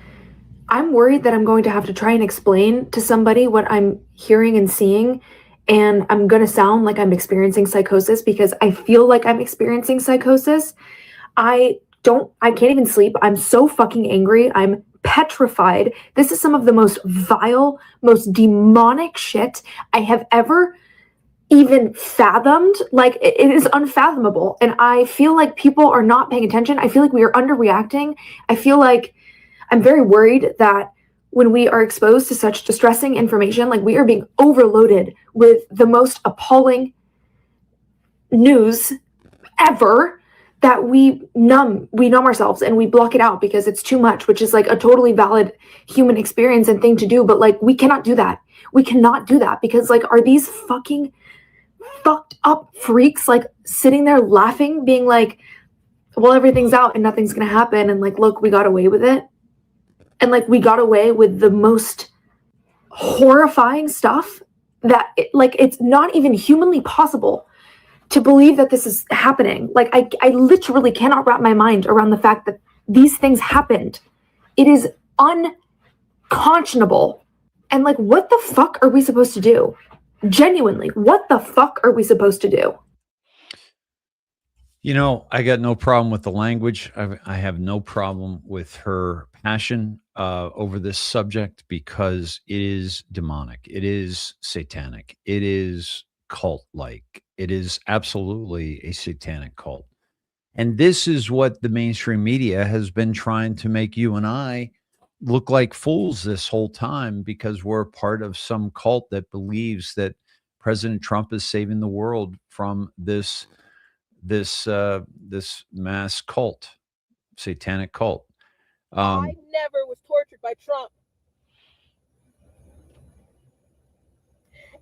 I'm worried that I'm going to have to try and explain to somebody what I'm hearing and seeing, and I'm going to sound like I'm experiencing psychosis because I feel like I'm experiencing psychosis. I can't even sleep. I'm so fucking angry. I'm petrified. This is some of the most vile, most demonic shit I have ever even fathomed. Like, it is unfathomable. And I feel like people are not paying attention. I feel like we are underreacting. I feel like I'm very worried that when we are exposed to such distressing information, like we are being overloaded with the most appalling news ever, that we numb ourselves and we block it out because it's too much, which is like a totally valid human experience and thing to do. But like, we cannot do that. We cannot do that because like, are these fucking fucked up freaks like sitting there laughing, being like, well, everything's out and nothing's going to happen. And like, look, we got away with it. And like, we got away with the most horrifying stuff that it's not even humanly possible to believe that this is happening. Like, I literally cannot wrap my mind around the fact that these things happened. It is unconscionable. And like, what the fuck are we supposed to do? Genuinely, what the fuck are we supposed to do? You know, I got no problem with the language. I have no problem with her passion over this subject because it is demonic. It is satanic. It is cult-like. It is absolutely a satanic cult. And this is what the mainstream media has been trying to make you and I look like fools this whole time because we're part of some cult that believes that President Trump is saving the world from this mass cult, satanic cult. I never was tortured by Trump.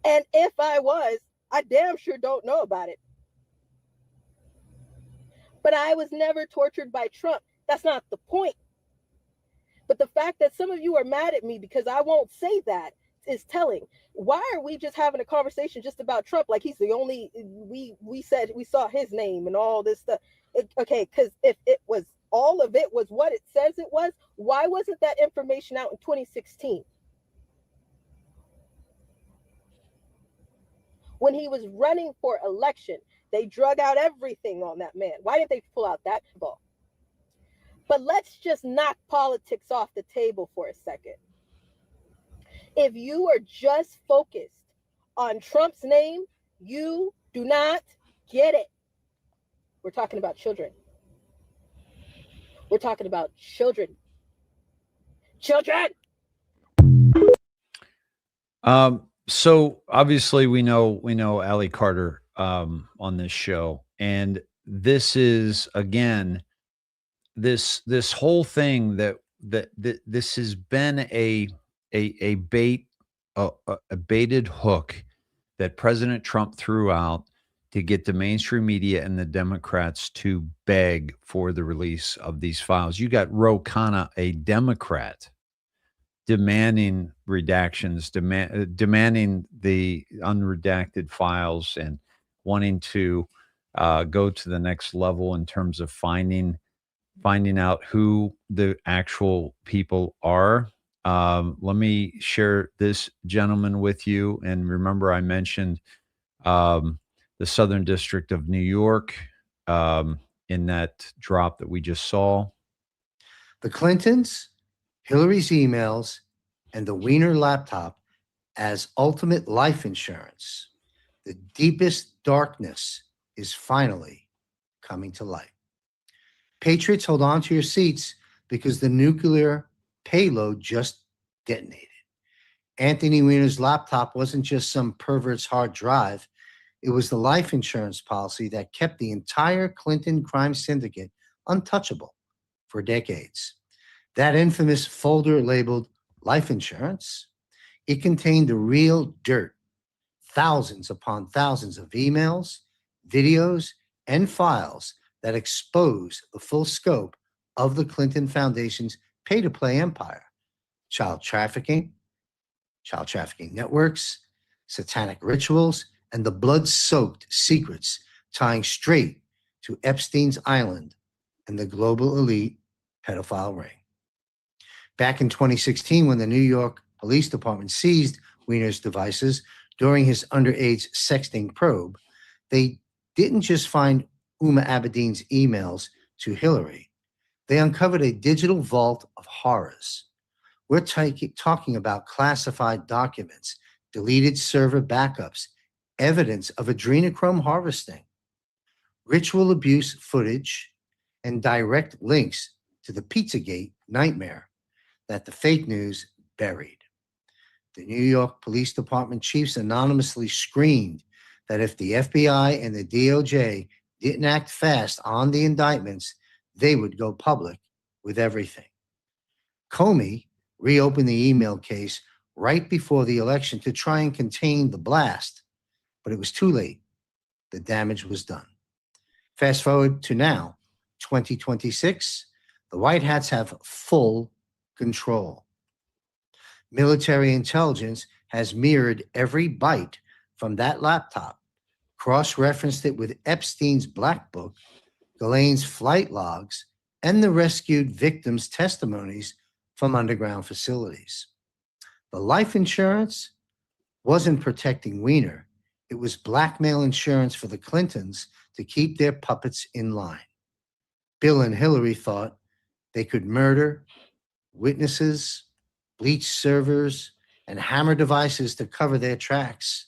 And if I was, I damn sure don't know about it. But I was never tortured by Trump. That's not the point. But the fact that some of you are mad at me because I won't say that is telling. Why are we just having a conversation just about Trump like he's the only, we said we saw his name and all this stuff. Okay, because if it was, all of it was what it says it was, why wasn't that information out in 2016? When he was running for election, they drug out everything on that man. Why didn't they pull out that ball? But let's just knock politics off the table for a second. If you are just focused on Trump's name, you do not get it. We're talking about children. We're talking about children. Children! So obviously we know Allie Carter on this show, and this is again this whole thing that this has been a baited hook that President Trump threw out to get the mainstream media and the Democrats to beg for the release of these files. You got Ro Khanna, a Democrat, demanding redactions, demanding the unredacted files, and wanting to go to the next level in terms of finding out who the actual people are. Let me share this gentleman with you. And remember, I mentioned the Southern District of New York, in that drop that we just saw. The Clintons, Hillary's emails, and the Wiener laptop as ultimate life insurance. The deepest darkness is finally coming to light. Patriots, hold on to your seats because the nuclear payload just detonated. Anthony Weiner's laptop wasn't just some pervert's hard drive. It was the life insurance policy that kept the entire Clinton crime syndicate untouchable for decades. That infamous folder labeled life insurance, it contained the real dirt, thousands upon thousands of emails, videos, and files that expose the full scope of the Clinton Foundation's pay-to-play empire: child trafficking networks, satanic rituals, and the blood-soaked secrets tying straight to Epstein's Island and the global elite pedophile ring. Back in 2016, when the New York Police Department seized Weiner's devices during his underage sexting probe, they didn't just find Uma Abedin's emails to Hillary. They uncovered a digital vault of horrors. We're talking about classified documents, deleted server backups, evidence of adrenochrome harvesting, ritual abuse footage, and direct links to the Pizzagate nightmare that the fake news buried. The New York Police Department chiefs anonymously screamed that if the FBI and the DOJ didn't act fast on the indictments, they would go public with everything. Comey reopened the email case right before the election to try and contain the blast, but it was too late. The damage was done. Fast forward to now, 2026, the White Hats have full control. Military intelligence has mirrored every byte from that laptop, cross-referenced it with Epstein's Black Book, Ghislaine's flight logs, and the rescued victims' testimonies from underground facilities. The life insurance wasn't protecting Weiner. It was blackmail insurance for the Clintons to keep their puppets in line. Bill and Hillary thought they could murder witnesses, bleach servers, and hammer devices to cover their tracks.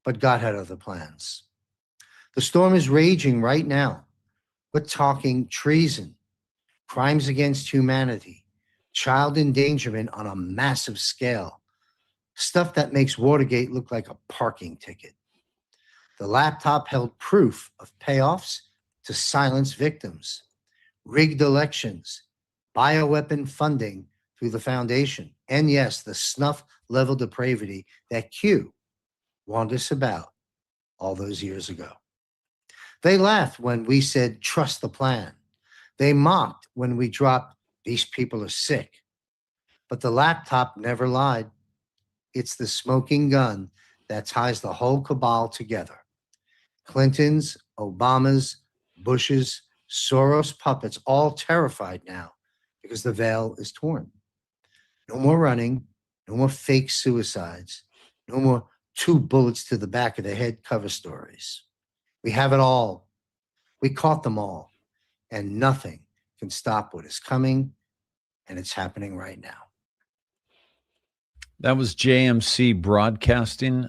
But God had other plans. The storm is raging right now. We're talking treason, crimes against humanity, child endangerment on a massive scale, stuff that makes Watergate look like a parking ticket. The laptop held proof of payoffs to silence victims, rigged elections, bioweapon funding through the foundation, and yes, the snuff-level depravity that Q warned us about all those years ago. They laughed when we said, trust the plan. They mocked when we dropped, these people are sick. But the laptop never lied. It's the smoking gun that ties the whole cabal together. Clintons, Obamas, Bushes, Soros puppets, all terrified now because the veil is torn. No more running, no more fake suicides, no more 2 bullets to the back of the head cover stories. We have it all. We caught them all, and nothing can stop what is coming, and it's happening right now. That was JMC Broadcasting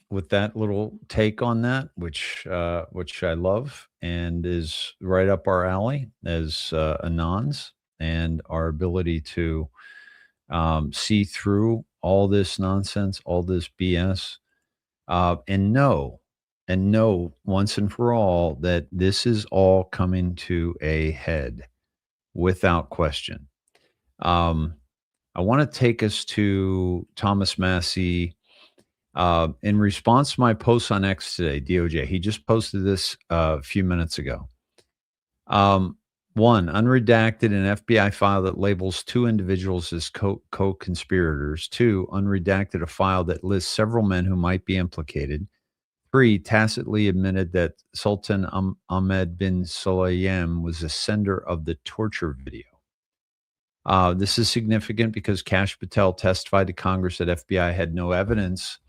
with that little take on that, which I love and is right up our alley as Anons, and our ability to see through all this nonsense, all this BS, and know once and for all that this is all coming to a head without question. I want to take us to Thomas Massey. In response to my post on X today, DOJ, he just posted this a few minutes ago. 1, unredacted an FBI file that labels 2 individuals as co-conspirators. 2, unredacted a file that lists several men who might be implicated. 3, tacitly admitted that Sultan Ahmed bin Sulayem was the sender of the torture video. This is significant because Kash Patel testified to Congress that FBI had no evidence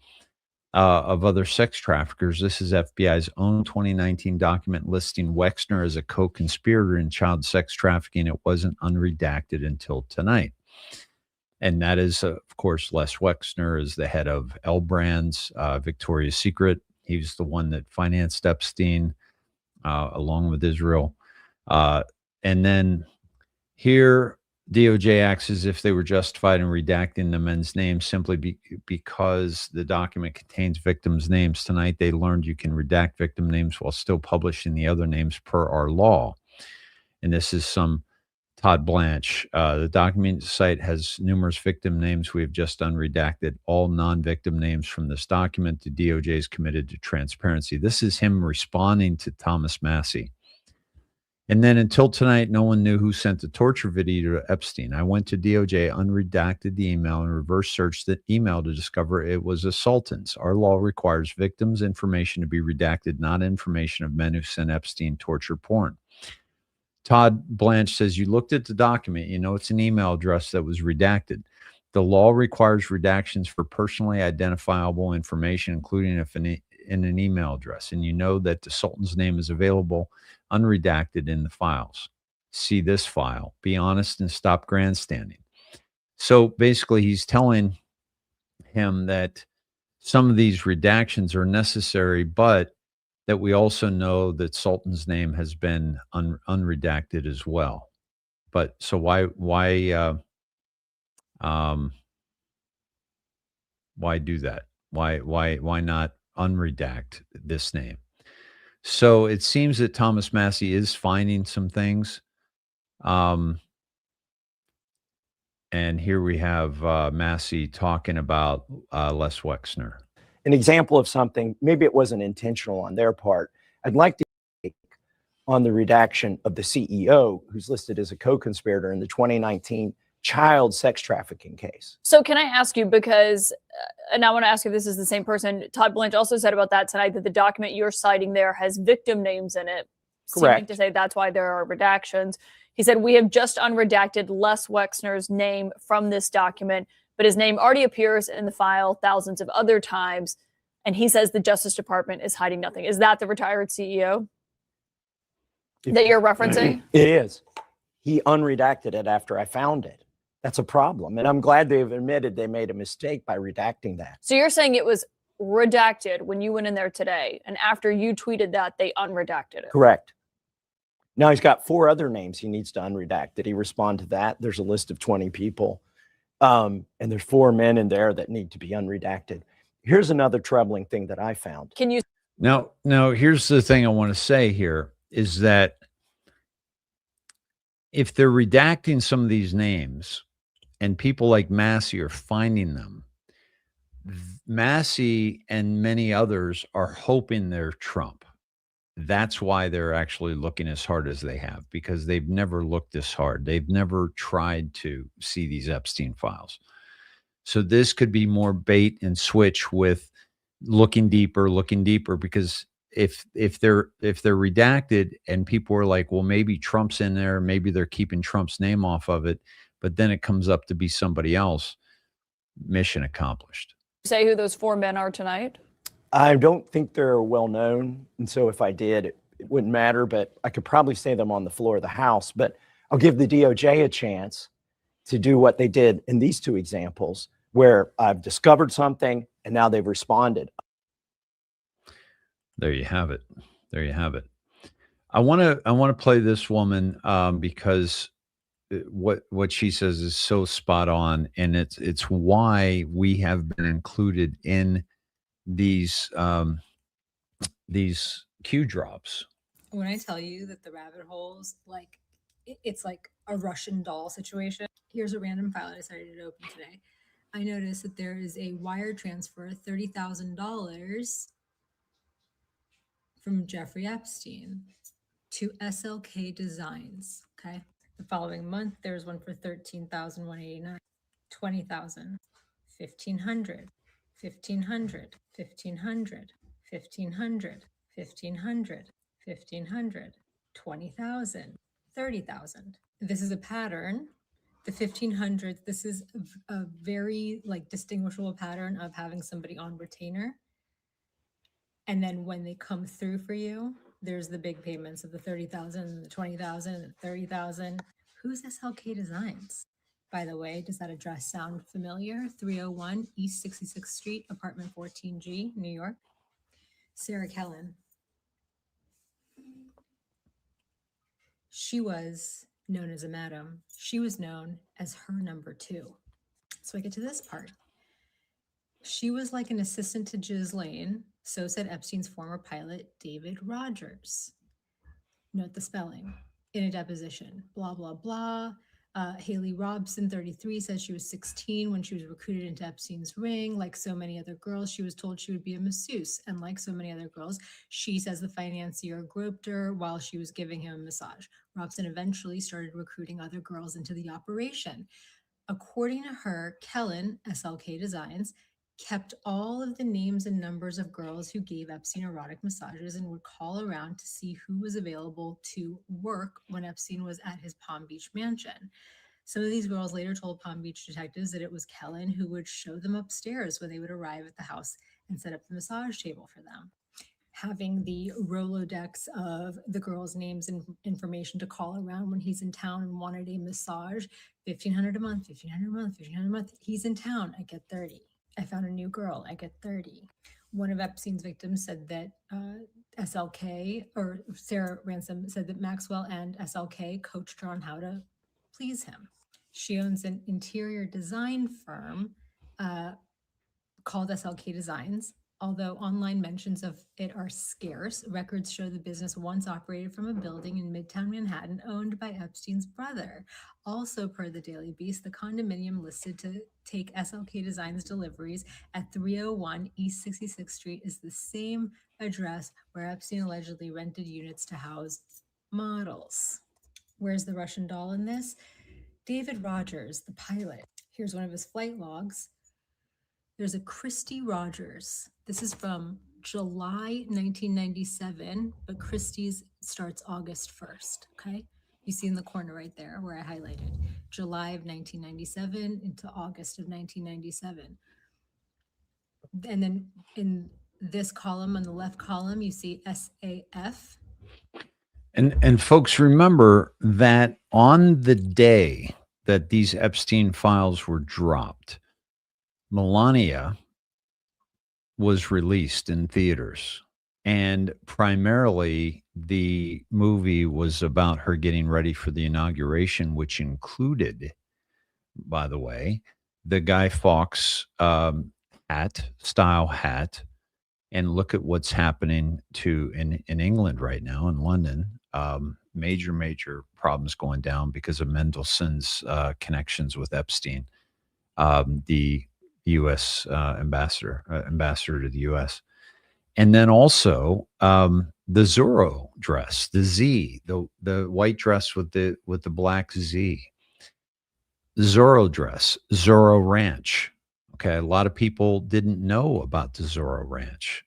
of other sex traffickers. This is FBI's own 2019 document listing Wexner as a co-conspirator in child sex trafficking. It wasn't unredacted until tonight. And that is, of course, Les Wexner is the head of L Brands, Victoria's Secret. He was the one that financed Epstein along with Israel. And then here, DOJ acts as if they were justified in redacting the men's names simply because the document contains victims' names. Tonight, they learned you can redact victim names while still publishing the other names per our law. And this is some Todd Blanche. The document site has numerous victim names. We have just unredacted all non-victim names from this document. The DOJ is committed to transparency. This is him responding to Thomas Massie. And then until tonight, no one knew who sent the torture video to Epstein. I went to DOJ, unredacted the email, and reverse searched the email to discover it was a Sultan's. Our law requires victims' information to be redacted, not information of men who sent Epstein torture porn. Todd Blanche says, you looked at the document, you know it's an email address that was redacted. The law requires redactions for personally identifiable information, including if in an email address. And you know that the Sultan's name is available unredacted in the files. See this file. Be honest and stop grandstanding. So basically, he's telling him that some of these redactions are necessary, but that we also know that Sultan's name has been unredacted as well. But so why do that? Why not unredact this name? So it seems that Thomas Massie is finding some things. And here we have Massie talking about Les Wexner. An example of something, maybe it wasn't intentional on their part. I'd like to take on the redaction of the CEO, who's listed as a co-conspirator in the 2019 child sex trafficking case. So can I ask you, because, and I want to ask if this is the same person, Todd Blanche also said about that tonight, that the document you're citing there has victim names in it. Correct. Seeming to say that's why there are redactions. He said, we have just unredacted Les Wexner's name from this document, but his name already appears in the file thousands of other times. And he says the Justice Department is hiding nothing. Is that the retired CEO that you're referencing? It is. He unredacted it after I found it. That's a problem. And I'm glad they've admitted they made a mistake by redacting that. So you're saying it was redacted when you went in there today, and after you tweeted that, they unredacted it? Correct. Now he's got 4 other names he needs to unredact. Did he respond to that? There's a list of 20 people. And there's 4 men in there that need to be unredacted. Here's another troubling thing that I found. Can you? Now, here's the thing I want to say here is that if they're redacting some of these names and people like Massie are finding them, Massie and many others are hoping they're Trump. That's why they're actually looking as hard as they have, because they've never looked this hard. They've never tried to see these Epstein files. So this could be more bait and switch with looking deeper, because if they're redacted and people are like, well, maybe Trump's in there, maybe they're keeping Trump's name off of it, but then it comes up to be somebody else, mission accomplished. Say who those 4 men are tonight? I don't think they're well known. And so if I did, it wouldn't matter, but I could probably say them on the floor of the House. But I'll give the DOJ a chance to do what they did in these 2 examples, where I've discovered something and now they've responded. There you have it. I want to play this woman because what she says is so spot on, and it's why we have been included in these Q drops. When I tell you that the rabbit holes, like it's like a Russian doll situation. Here's a random file I decided to open today. I noticed that there is a wire transfer, $30,000 from Jeffrey Epstein to SLK Designs. Okay. The following month, there's one for $13,189, $20,000, $1,500, $1,500, $1,500, $1,500, $1,500, $1,500, $20,000, $30,000. This is a pattern. The 1,500, this is a very like distinguishable pattern of having somebody on retainer. And then when they come through for you, there's the big payments of the 30,000, the 20,000, the 30,000. Who's SLK Designs? By the way, does that address sound familiar? 301 East 66th Street, apartment 14G, New York. Sarah Kellen. She was known as a madam. She was known as her number 2. So I get to this part. She was like an assistant to Ghislaine, so said Epstein's former pilot, David Rogers. Note the spelling in a deposition. Blah, blah, blah. Haley Robson, 33, says she was 16 when she was recruited into Epstein's ring. Like so many other girls, she was told she would be a masseuse. And like so many other girls, she says the financier groped her while she was giving him a massage. Robson eventually started recruiting other girls into the operation. According to her, Kellen, SLK Designs, kept all of the names and numbers of girls who gave Epstein erotic massages and would call around to see who was available to work when Epstein was at his Palm Beach mansion. Some of these girls later told Palm Beach detectives that it was Kellen who would show them upstairs when they would arrive at the house and set up the massage table for them. Having the Rolodex of the girls' names and information to call around when he's in town and wanted a massage, $1,500 a month, $1,500 a month, $1,500 a month. He's in town, I get 30. I found a new girl, I get 30. One of Epstein's victims said that SLK, or Sarah Ransom said that Maxwell and SLK coached her on how to please him. She owns an interior design firm called SLK Designs. Although online mentions of it are scarce, records show the business once operated from a building in Midtown Manhattan owned by Epstein's brother. Also, per the Daily Beast, the condominium listed to take SLK Designs deliveries at 301 East 66th Street is the same address where Epstein allegedly rented units to house models. Where's the Russian doll in this? David Rogers, the pilot. Here's one of his flight logs. There's a Christy Rogers. This is from July 1997, but Christie's starts August 1st, okay? You see in the corner right there where I highlighted. July of 1997 into August of 1997. And then in this column, on the left column, you see SAF. And folks, remember that on the day that these Epstein files were dropped, Melania was released in theaters, and primarily the movie was about her getting ready for the inauguration, which included, by the way, the Guy Fawkes style hat. And look at what's happening in England right now, in London. Major problems going down because of Mendelssohn's connections with Epstein, the U.S. ambassador to the U.S. And then also the Zorro dress, the Z, the white dress with the black Z, Zorro dress, Zorro Ranch. Okay, a lot of people didn't know about the Zorro Ranch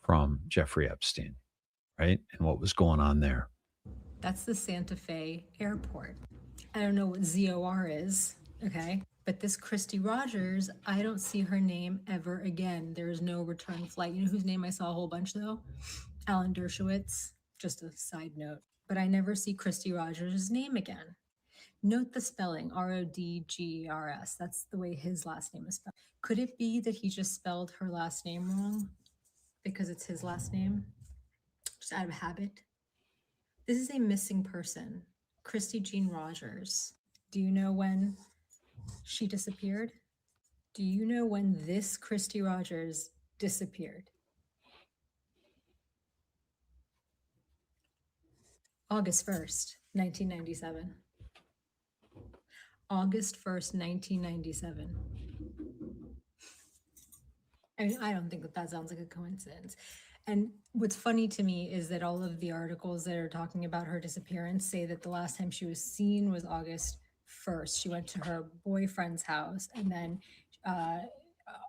from Jeffrey Epstein, right? And what was going on there. That's the Santa Fe airport. I don't know what ZOR is, okay? But this Christy Rogers, I don't see her name ever again. There is no return flight. You know whose name I saw a whole bunch though? Alan Dershowitz, just a side note. But I never see Christy Rogers' name again. Note the spelling, Rodgers. That's the way his last name is spelled. Could it be that he just spelled her last name wrong because it's his last name, just out of habit? This is a missing person, Christy Jean Rogers. Do you know when she disappeared? Do you know when this Christy Rogers disappeared? August 1st, 1997. August 1st, 1997. I mean, I don't think that sounds like a coincidence. And what's funny to me is that all of the articles that are talking about her disappearance say that the last time she was seen was August 1st. She went to her boyfriend's house, and then at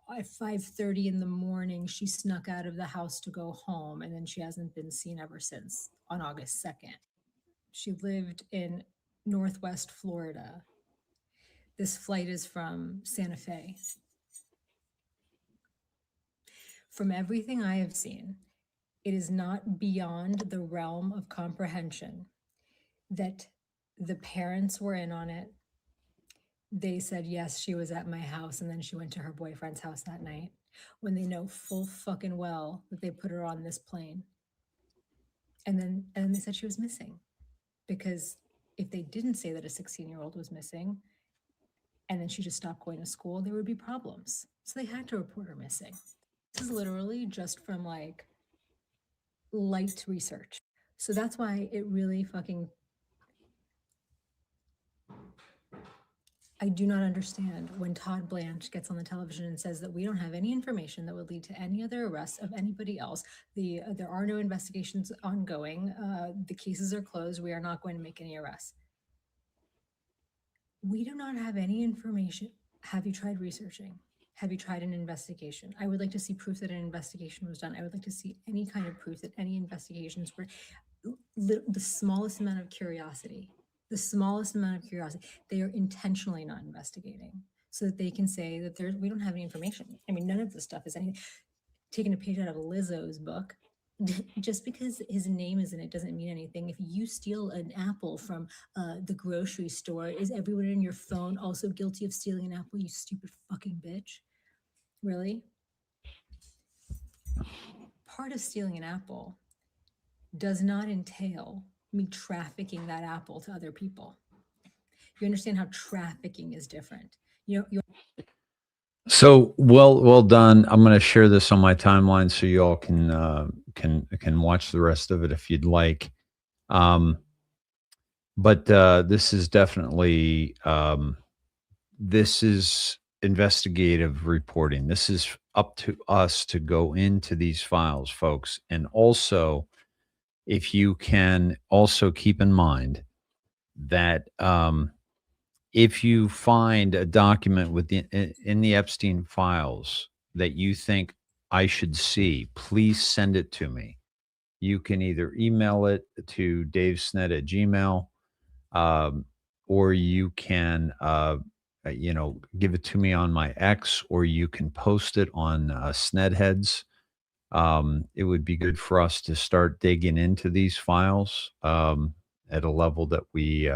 5:30 in the morning, she snuck out of the house to go home, and then she hasn't been seen ever since on August 2nd. She lived in Northwest Florida. This flight is from Santa Fe. From everything I have seen, It is not beyond the realm of comprehension that the parents were in on it. They said, yes, she was at my house, and then she went to her boyfriend's house that night, when they know full fucking well that they put her on this plane. And then they said she was missing, because if they didn't say that a 16-year-old was missing and then she just stopped going to school, there would be problems. So they had to report her missing. This is literally just from like light research. So that's why it really fucking, I do not understand when Todd Blanche gets on the television and says that we don't have any information that would lead to any other arrests of anybody else. There are no investigations ongoing. The cases are closed. We are not going to make any arrests. We do not have any information. Have you tried researching? Have you tried an investigation? I would like to see proof that an investigation was done. I would like to see any kind of proof that any investigations were, the smallest amount of curiosity. The smallest amount of curiosity. They are intentionally not investigating so that they can say that we don't have any information. I mean, none of this stuff is anything. Taking a page out of Lizzo's book, just because his name is in it doesn't mean anything. If you steal an apple from the grocery store, is everyone in your phone also guilty of stealing an apple, you stupid fucking bitch? Really? Part of stealing an apple does not entail me trafficking that apple to other people. You understand how trafficking is different. So well done. I'm going to share this on my timeline so you all can watch the rest of it if you'd like. But this is definitely this is investigative reporting. This is up to us to go into these files, folks, and also, if you can also keep in mind that if you find a document in the Epstein files that you think I should see, please send it to me. You can either email it to davesned@gmail, or you can give it to me on my X, or you can post it on Snedheads. It would be good for us to start digging into these files at a level that we,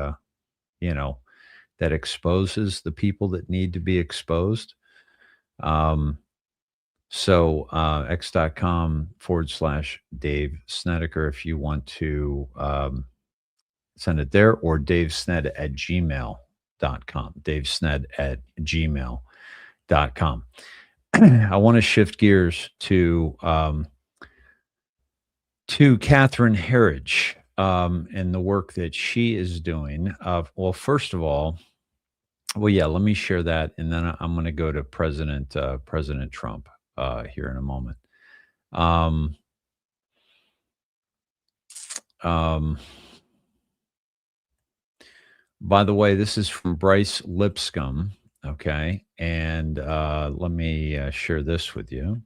that exposes the people that need to be exposed. So x.com/Dave Snedeker if you want to send it there, or davesned@gmail.com, davesned@gmail.com. I want to shift gears to Catherine Herridge and the work that she is doing. Well, first of all, let me share that, and then I'm going to go to President Trump here in a moment. By the way, this is from Bryce Lipscomb. Okay, and let me share this with you.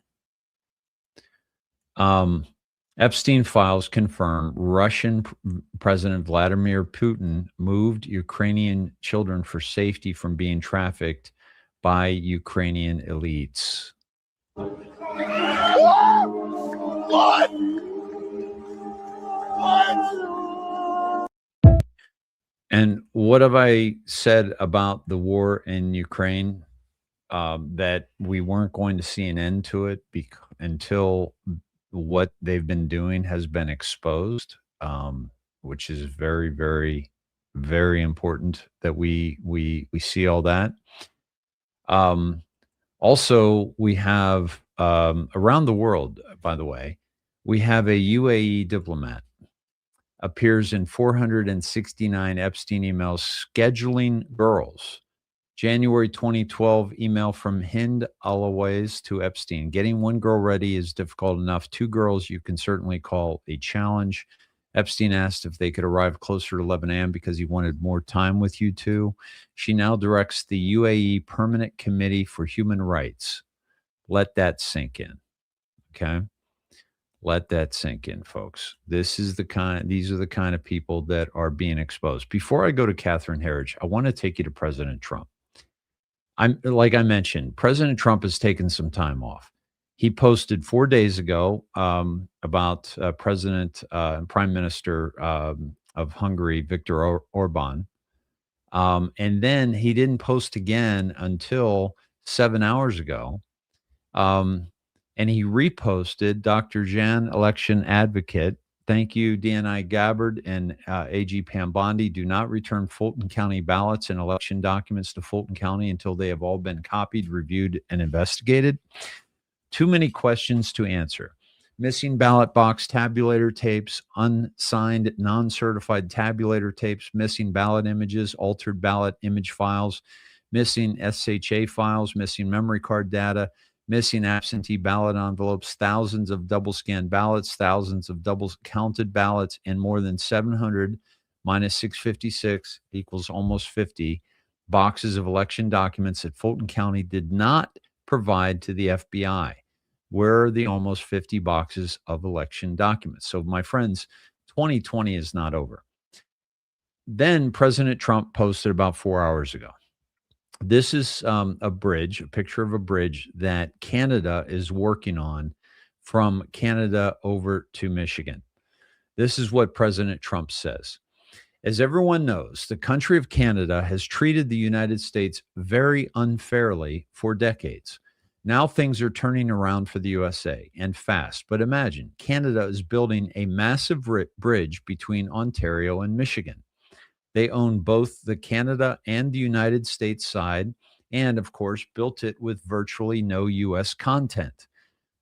Epstein files confirm Russian President Vladimir Putin moved Ukrainian children for safety from being trafficked by Ukrainian elites. What? And what have I said about the war in Ukraine? That we weren't going to see an end to it until what they've been doing has been exposed, which is very, very, very important that we see all that. Also, we have around the world, by the way, we have a UAE diplomat appears in 469 Epstein emails scheduling girls. January 2012 email from Hind Alaways to Epstein. Getting one girl ready is difficult enough. Two girls you can certainly call a challenge. Epstein asked if they could arrive closer to 11 a.m. because he wanted more time with you two. She now directs the UAE Permanent Committee for Human Rights. Let that sink in. Okay? Let that sink in, folks. These are the kind of people that are being exposed. Before I go to Catherine Herridge, I want to take you to President Trump. Like I mentioned, President Trump has taken some time off. He posted 4 days ago about President and Prime Minister of Hungary, Viktor Orban. And then he didn't post again until 7 hours ago. And he reposted Dr. Jan, election advocate. Thank you, DNI Gabbard and AG Pam Bondi. Do not return Fulton County ballots and election documents to Fulton County until they have all been copied, reviewed, and investigated. Too many questions to answer. Missing ballot box tabulator tapes, unsigned, non-certified tabulator tapes, missing ballot images, altered ballot image files, missing SHA files, missing memory card data, missing absentee ballot envelopes, thousands of double-scanned ballots, thousands of double-counted ballots, and more than 700 minus 656 equals almost 50 boxes of election documents that Fulton County did not provide to the FBI. Where are the almost 50 boxes of election documents? So, my friends, 2020 is not over. Then President Trump posted about 4 hours ago. This is a bridge, a picture of a bridge that Canada is working on from Canada over to Michigan. This is what President Trump says. As everyone knows, the country of Canada has treated the United States very unfairly for decades. Now things are turning around for the USA, and fast. But imagine, Canada is building a massive bridge between Ontario and Michigan. They own both the Canada and the United States side, and of course, built it with virtually no U.S. content.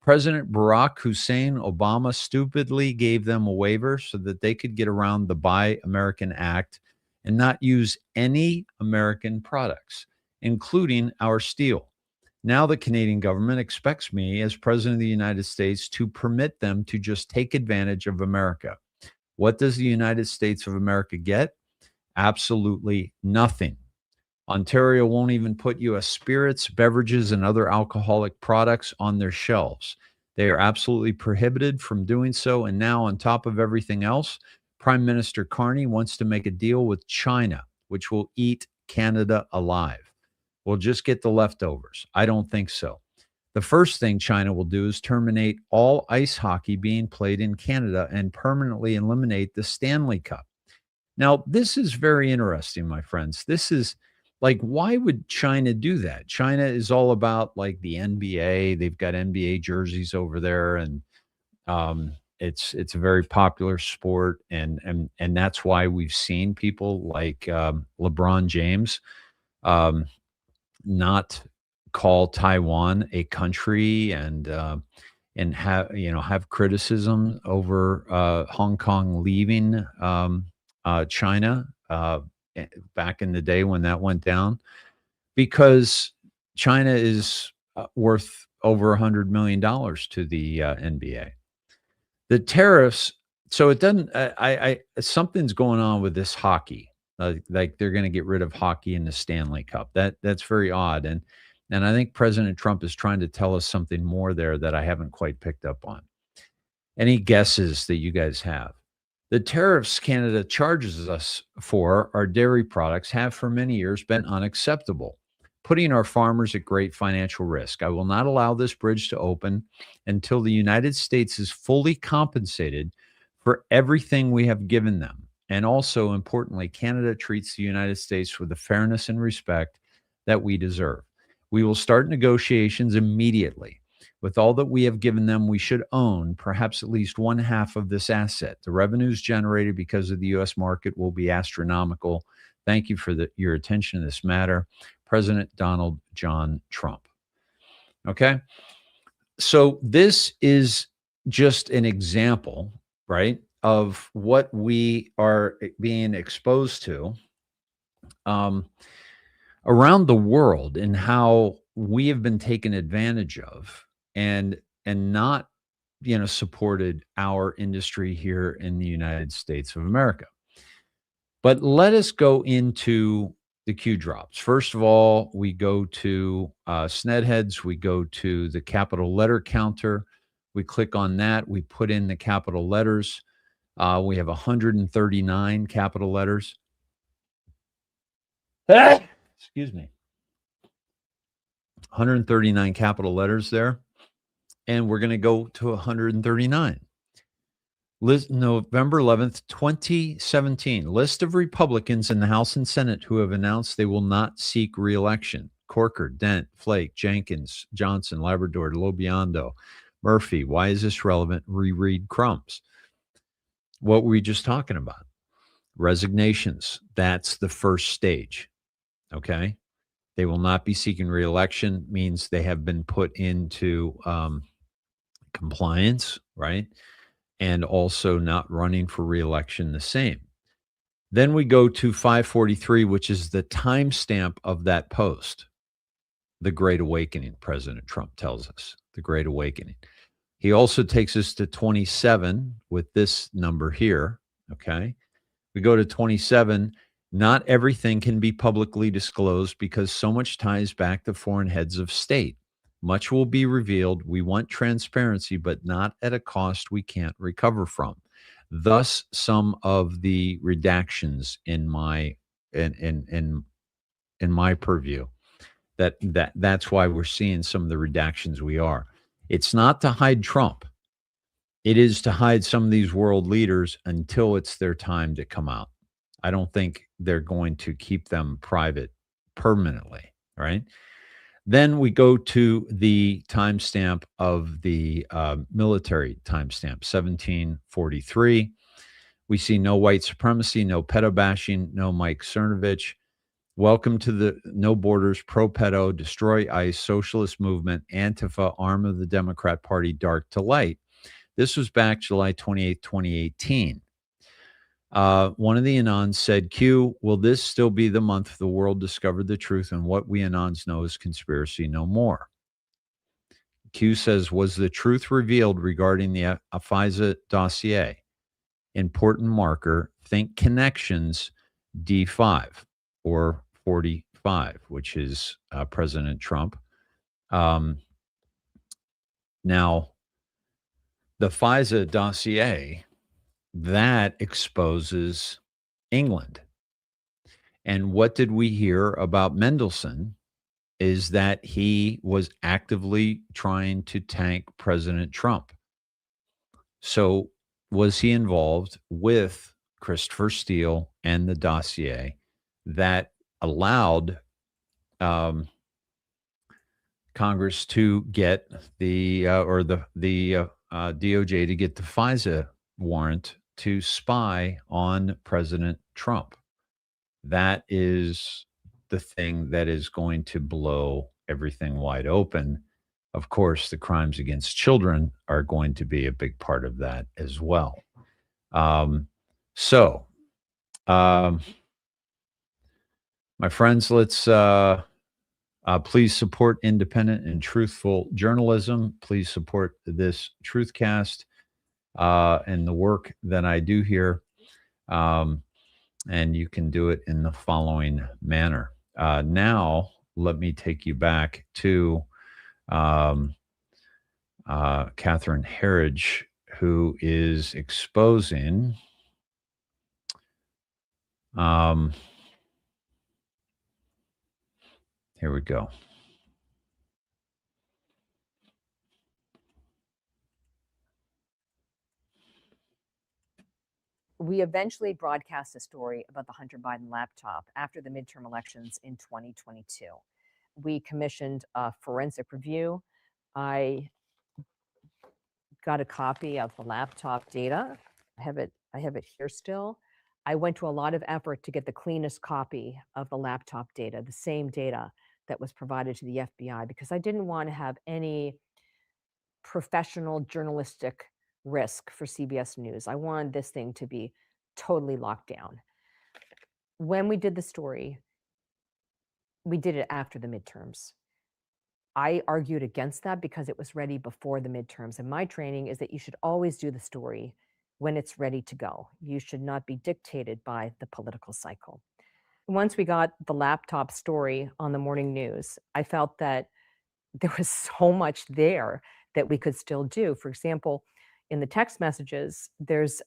President Barack Hussein Obama stupidly gave them a waiver so that they could get around the Buy American Act and not use any American products, including our steel. Now the Canadian government expects me, as President of the United States, to permit them to just take advantage of America. What does the United States of America get? Absolutely nothing. Ontario won't even put U.S. spirits, beverages, and other alcoholic products on their shelves. They are absolutely prohibited from doing so. And now, on top of everything else, Prime Minister Carney wants to make a deal with China, which will eat Canada alive. We'll just get the leftovers. I don't think so. The first thing China will do is terminate all ice hockey being played in Canada and permanently eliminate the Stanley Cup. Now, this is very interesting, my friends. This is like, why would China do that? China is all about like the NBA. They've got NBA jerseys over there, and it's a very popular sport, and that's why we've seen people like LeBron James not call Taiwan a country and have criticism over Hong Kong leaving China back in the day when that went down, because China is worth over $100 million to the NBA. The tariffs. So it doesn't. Something's going on with this hockey. Like they're going to get rid of hockey in the Stanley Cup. That's very odd, and I think President Trump is trying to tell us something more there that I haven't quite picked up on. Any guesses that you guys have? The tariffs Canada charges us for our dairy products have for many years been unacceptable, putting our farmers at great financial risk. I will not allow this bridge to open until the United States is fully compensated for everything we have given them. And also, importantly, Canada treats the United States with the fairness and respect that we deserve. We will start negotiations immediately. With all that we have given them, we should own perhaps at least one half of this asset. The revenues generated because of the U.S. market will be astronomical. Thank you for your attention to this matter. President Donald John Trump. Okay? So this is just an example, right, of what we are being exposed to around the world, and how we have been taken advantage of and not, supported our industry here in the United States of America. But let us go into the Q drops. First of all, we go to Snedeheads. We go to the capital letter counter. We click on that. We put in the capital letters. We have 139 capital letters. Excuse me. 139 capital letters there. And we're going to go to 139. November 11th, 2017. List of Republicans in the House and Senate who have announced they will not seek re-election. Corker, Dent, Flake, Jenkins, Johnson, Labrador, Lobiondo, Murphy. Why is this relevant? Reread Crumbs. What were we just talking about? Resignations. That's the first stage. Okay. They will not be seeking re-election, means they have been put into compliance, right? And also not running for re-election, the same. Then we go to 543, which is the timestamp of that post. The Great Awakening, President Trump tells us. The Great Awakening. He also takes us to 27 with this number here, okay? We go to 27. Not everything can be publicly disclosed because so much ties back to foreign heads of state. Much will be revealed. We want transparency, but not at a cost we can't recover from. Thus, some of the redactions in my purview. That's why we're seeing some of the redactions we are. It's not to hide Trump. It is to hide some of these world leaders until it's their time to come out. I don't think they're going to keep them private permanently, right? Then we go to the timestamp of the military timestamp, 1743. We see no white supremacy, no pedo bashing, no Mike Cernovich. Welcome to the No Borders, pro-pedo, destroy ICE, socialist movement, Antifa, arm of the Democrat Party, dark to light. This was back July 28, 2018. One of the Anons said, Q, will this still be the month the world discovered the truth and what we Anons know is conspiracy no more? Q says, was the truth revealed regarding the FISA dossier? Important marker, think connections D5 or 45, which is President Trump. Now, the FISA dossier, that exposes England. And what did we hear about Mendelsohn is that he was actively trying to tank President Trump. So was he involved with Christopher Steele and the dossier that allowed Congress to get the DOJ to get the FISA warrant to spy on President Trump? That is the thing that is going to blow everything wide open. Of course, the crimes against children are going to be a big part of that as well. My friends, let's please support independent and truthful journalism. Please support this Truthcast and the work that I do here. And you can do it in the following manner. Now, let me take you back to Catherine Herridge, who is exposing here we go. We eventually broadcast a story about the Hunter Biden laptop after the midterm elections in 2022. We commissioned a forensic review. I got a copy of the laptop data. I have it here still. I went to a lot of effort to get the cleanest copy of the laptop data, the same data that was provided to the FBI, because I didn't want to have any professional journalistic risk for CBS News. I wanted this thing to be totally locked down. When we did the story, we did it after the midterms. I argued against that because it was ready before the midterms. And my training is that you should always do the story when it's ready to go. You should not be dictated by the political cycle. Once we got the laptop story on the morning news, I felt that there was so much there that we could still do. For example, in the text messages, there's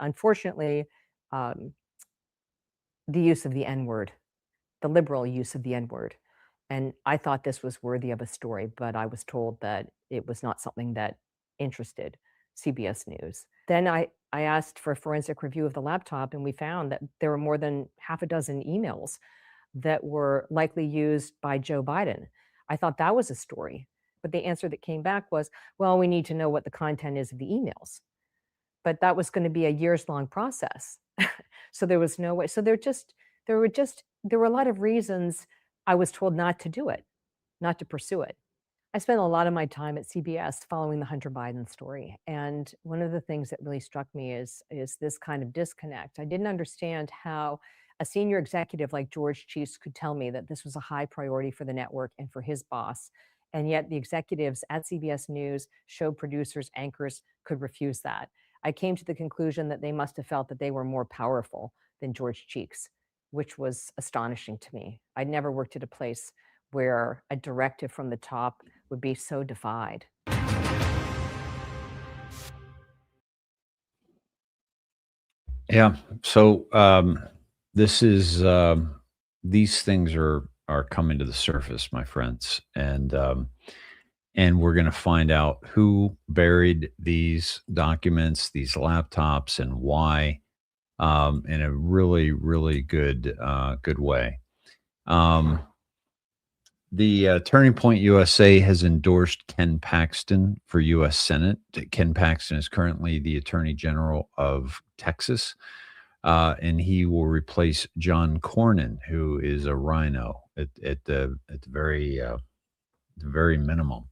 unfortunately the use of the N-word, the liberal use of the N-word. And I thought this was worthy of a story, but I was told that it was not something that interested CBS News. Then I asked for a forensic review of the laptop, and we found that there were more than half a dozen emails that were likely used by Joe Biden. I thought that was a story, but the answer that came back was, well, we need to know what the content is of the emails. But that was going to be a years-long process. So there was no way. So there were a lot of reasons I was told not to do it, not to pursue it. I spent a lot of my time at CBS following the Hunter Biden story. And one of the things that really struck me is this kind of disconnect. I didn't understand how a senior executive like George Cheese could tell me that this was a high priority for the network and for his boss. And yet the executives at CBS News, show producers, anchors could refuse that. I came to the conclusion that they must have felt that they were more powerful than George Cheeks, which was astonishing to me. I'd never worked at a place where a directive from the top would be so defied. Yeah. So this is these things are coming to the surface, my friends, and we're going to find out who buried these documents, these laptops, and why, in a really, really good way. The Turning Point USA has endorsed Ken Paxton for U.S. Senate. Ken Paxton is currently the Attorney General of Texas, and he will replace John Cornyn, who is a rhino at the very minimum.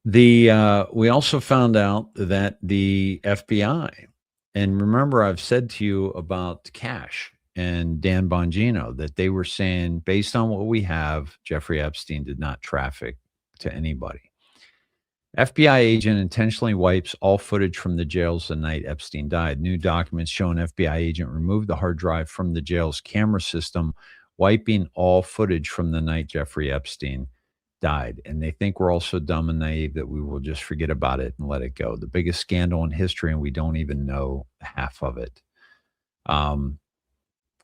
We also found out that the FBI, and remember, I've said to you about Cash and Dan Bongino that they were saying, based on what we have, Jeffrey Epstein did not traffic to anybody. FBI agent intentionally wipes all footage from the jails the night Epstein died. New documents show an FBI agent removed the hard drive from the jail's camera system, wiping all footage from the night Jeffrey Epstein died. And they think we're all so dumb and naive that we will just forget about it and let it go. The biggest scandal in history, and we don't even know half of it.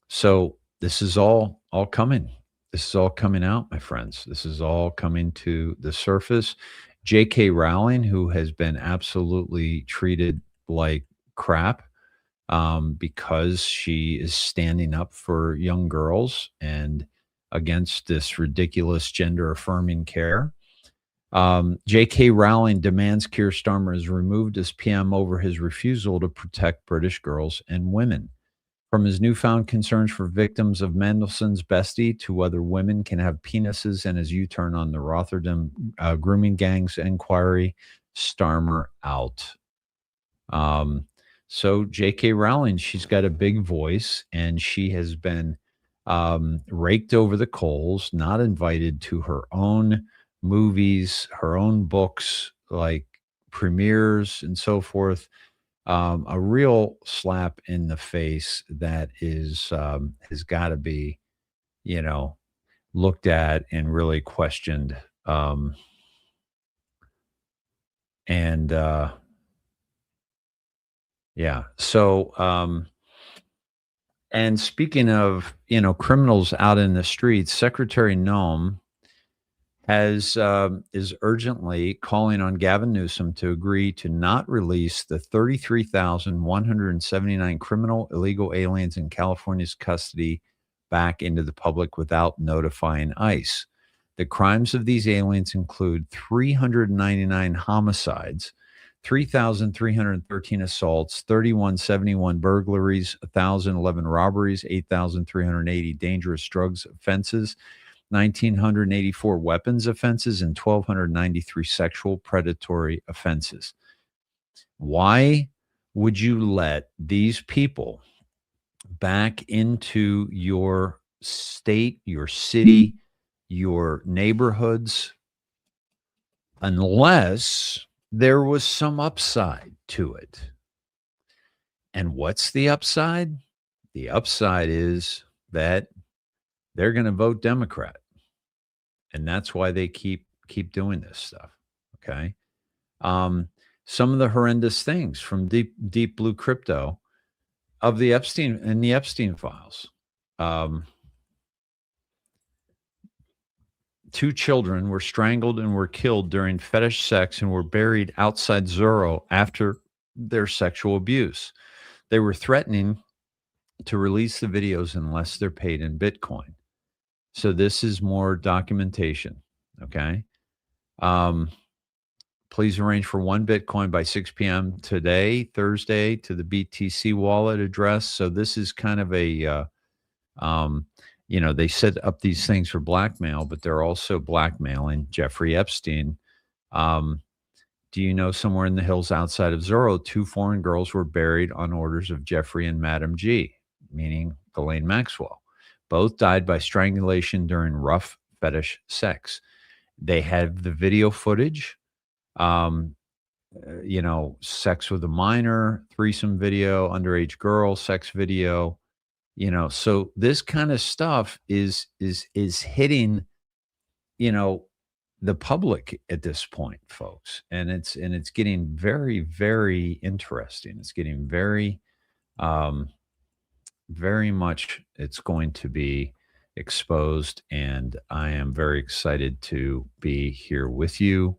So this is all coming. This is all coming out, my friends. This is all coming to the surface. J.K. Rowling, who has been absolutely treated like crap because she is standing up for young girls and against this ridiculous gender affirming care. J.K. Rowling demands Keir Starmer is removed as PM over his refusal to protect British girls and women. From his newfound concerns for victims of Mandelson's bestie to whether women can have penises and his U-turn on the Rotterdam grooming gangs inquiry, Starmer out. So J.K. Rowling, she's got a big voice, and she has been raked over the coals, not invited to her own movies, her own books, like premieres and so forth. A real slap in the face that is has got to be, looked at and really questioned. Yeah. So, and speaking of, criminals out in the streets, Secretary Noem is urgently calling on Gavin Newsom to agree to not release the 33,179 criminal illegal aliens in California's custody back into the public without notifying ICE. The crimes of these aliens include 399 homicides, 3,313 assaults, 3,171 burglaries, 1,011 robberies, 8,380 dangerous drugs offenses, 1,984 weapons offenses, and 1,293 sexual predatory offenses. Why would you let these people back into your state, your city, your neighborhoods, unless there was some upside to it? And what's the upside? The upside is that they're going to vote Democrat. And that's why they keep doing this stuff. Okay. Some of the horrendous things from deep blue crypto of the Epstein and the Epstein files. 2 children were strangled and were killed during fetish sex and were buried outside Zorro after their sexual abuse. They were threatening to release the videos unless they're paid in Bitcoin. So this is more documentation. Okay. Please arrange for 1 Bitcoin by 6 p.m. today, Thursday, to the BTC wallet address. So this is kind of a, they set up these things for blackmail, but they're also blackmailing Jeffrey Epstein. Do you know somewhere in the hills outside of Zorro, 2 foreign girls were buried on orders of Jeffrey and Madam G, meaning Ghislaine Maxwell. Both died by strangulation during rough fetish sex. They have the video footage, sex with a minor, threesome video, underage girl, sex video, so this kind of stuff is hitting, the public at this point, folks. And it's getting very, very interesting. It's getting very, very much, it's going to be exposed. And I am very excited to be here with you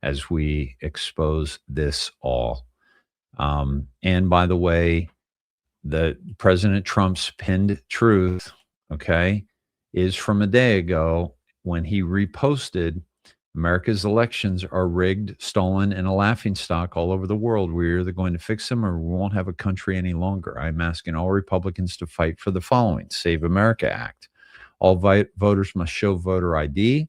as we expose this all. And by the way, the President Trump's pinned truth, okay, is from a day ago when he reposted America's elections are rigged, stolen, and a laughingstock all over the world. We're either going to fix them or we won't have a country any longer. I'm asking all Republicans to fight for the following: Save America Act. All voters must show voter ID.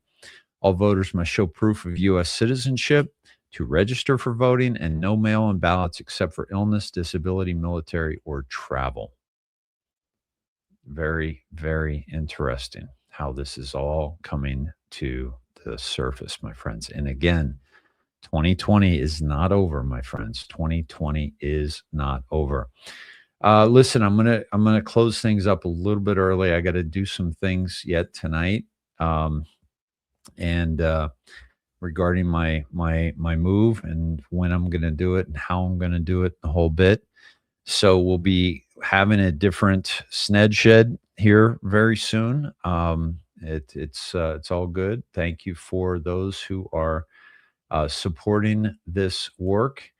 All voters must show proof of U.S. citizenship to register for voting, and no mail-in ballots except for illness, disability, military, or travel. Very, very interesting how this is all coming to the surface, my friends. And again, 2020 is not over, my friends. 2020 is not over. Listen, I'm gonna close things up a little bit early. I got to do some things yet tonight, regarding my move and when I'm going to do it and how I'm going to do it, the whole bit. So we'll be having a different Sned Shed here very soon. It's all good. Thank you for those who are supporting this work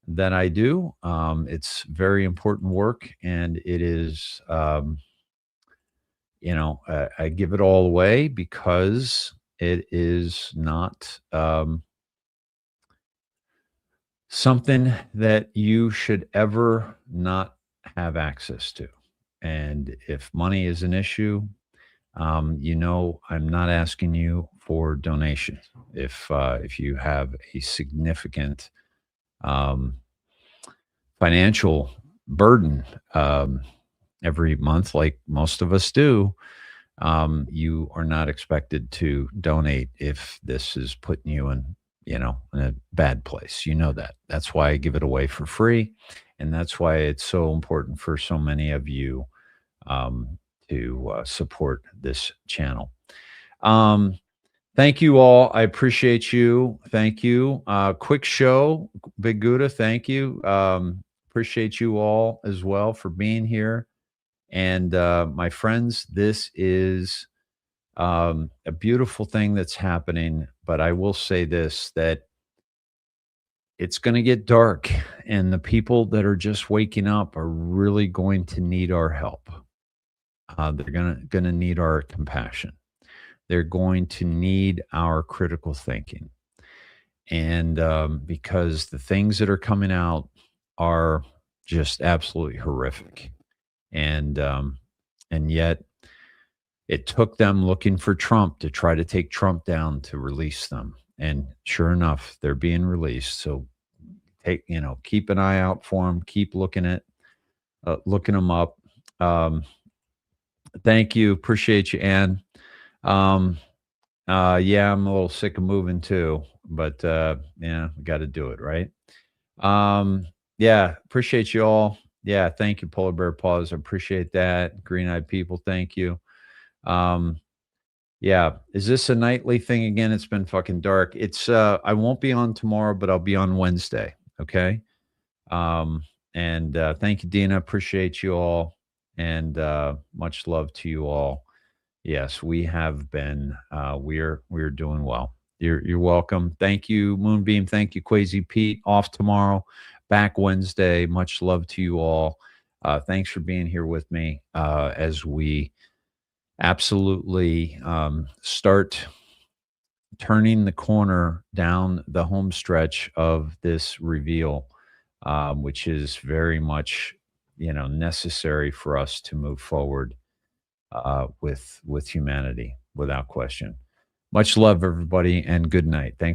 that I do. It's very important work, and it is, I give it all away because it is not something that you should ever not have access to. And if money is an issue, I'm not asking you for donations. If you have a significant financial burden every month, like most of us do, you are not expected to donate if this is putting you in a bad place. That. That's why I give it away for free. And that's why it's so important for so many of you to support this channel. Thank you all. I appreciate you. Thank you. Quick show, Big Gouda. Thank you. Appreciate you all as well for being here. And my friends, this is a beautiful thing that's happening. But I will say this, that it's going to get dark, and the people that are just waking up are really going to need our help. They're going to need our compassion. They're going to need our critical thinking. And because the things that are coming out are just absolutely horrific. And yet it took them looking for Trump to try to take Trump down to release them. And sure enough, they're being released. So keep an eye out for them. Keep looking them up. Thank you. Appreciate you, Ann. Yeah, I'm a little sick of moving too, but we got to do it, right? Yeah, appreciate you all. Yeah, thank you, Polar Bear Paws. I appreciate that. Green-eyed people, thank you. Yeah, is this a nightly thing again? It's been fucking dark. It's I won't be on tomorrow, but I'll be on Wednesday. Okay. And thank you, Dina. Appreciate you all, and much love to you all. yes, we have been. We're doing well. You're welcome. Thank you, Moonbeam. Thank you, Quasi Pete. Off tomorrow, back Wednesday. Much love to you all. Thanks for being here with me as we absolutely start turning the corner down the home stretch of this reveal, which is very much, necessary for us to move forward with humanity, without question. Much love, everybody, and good night. Thanks.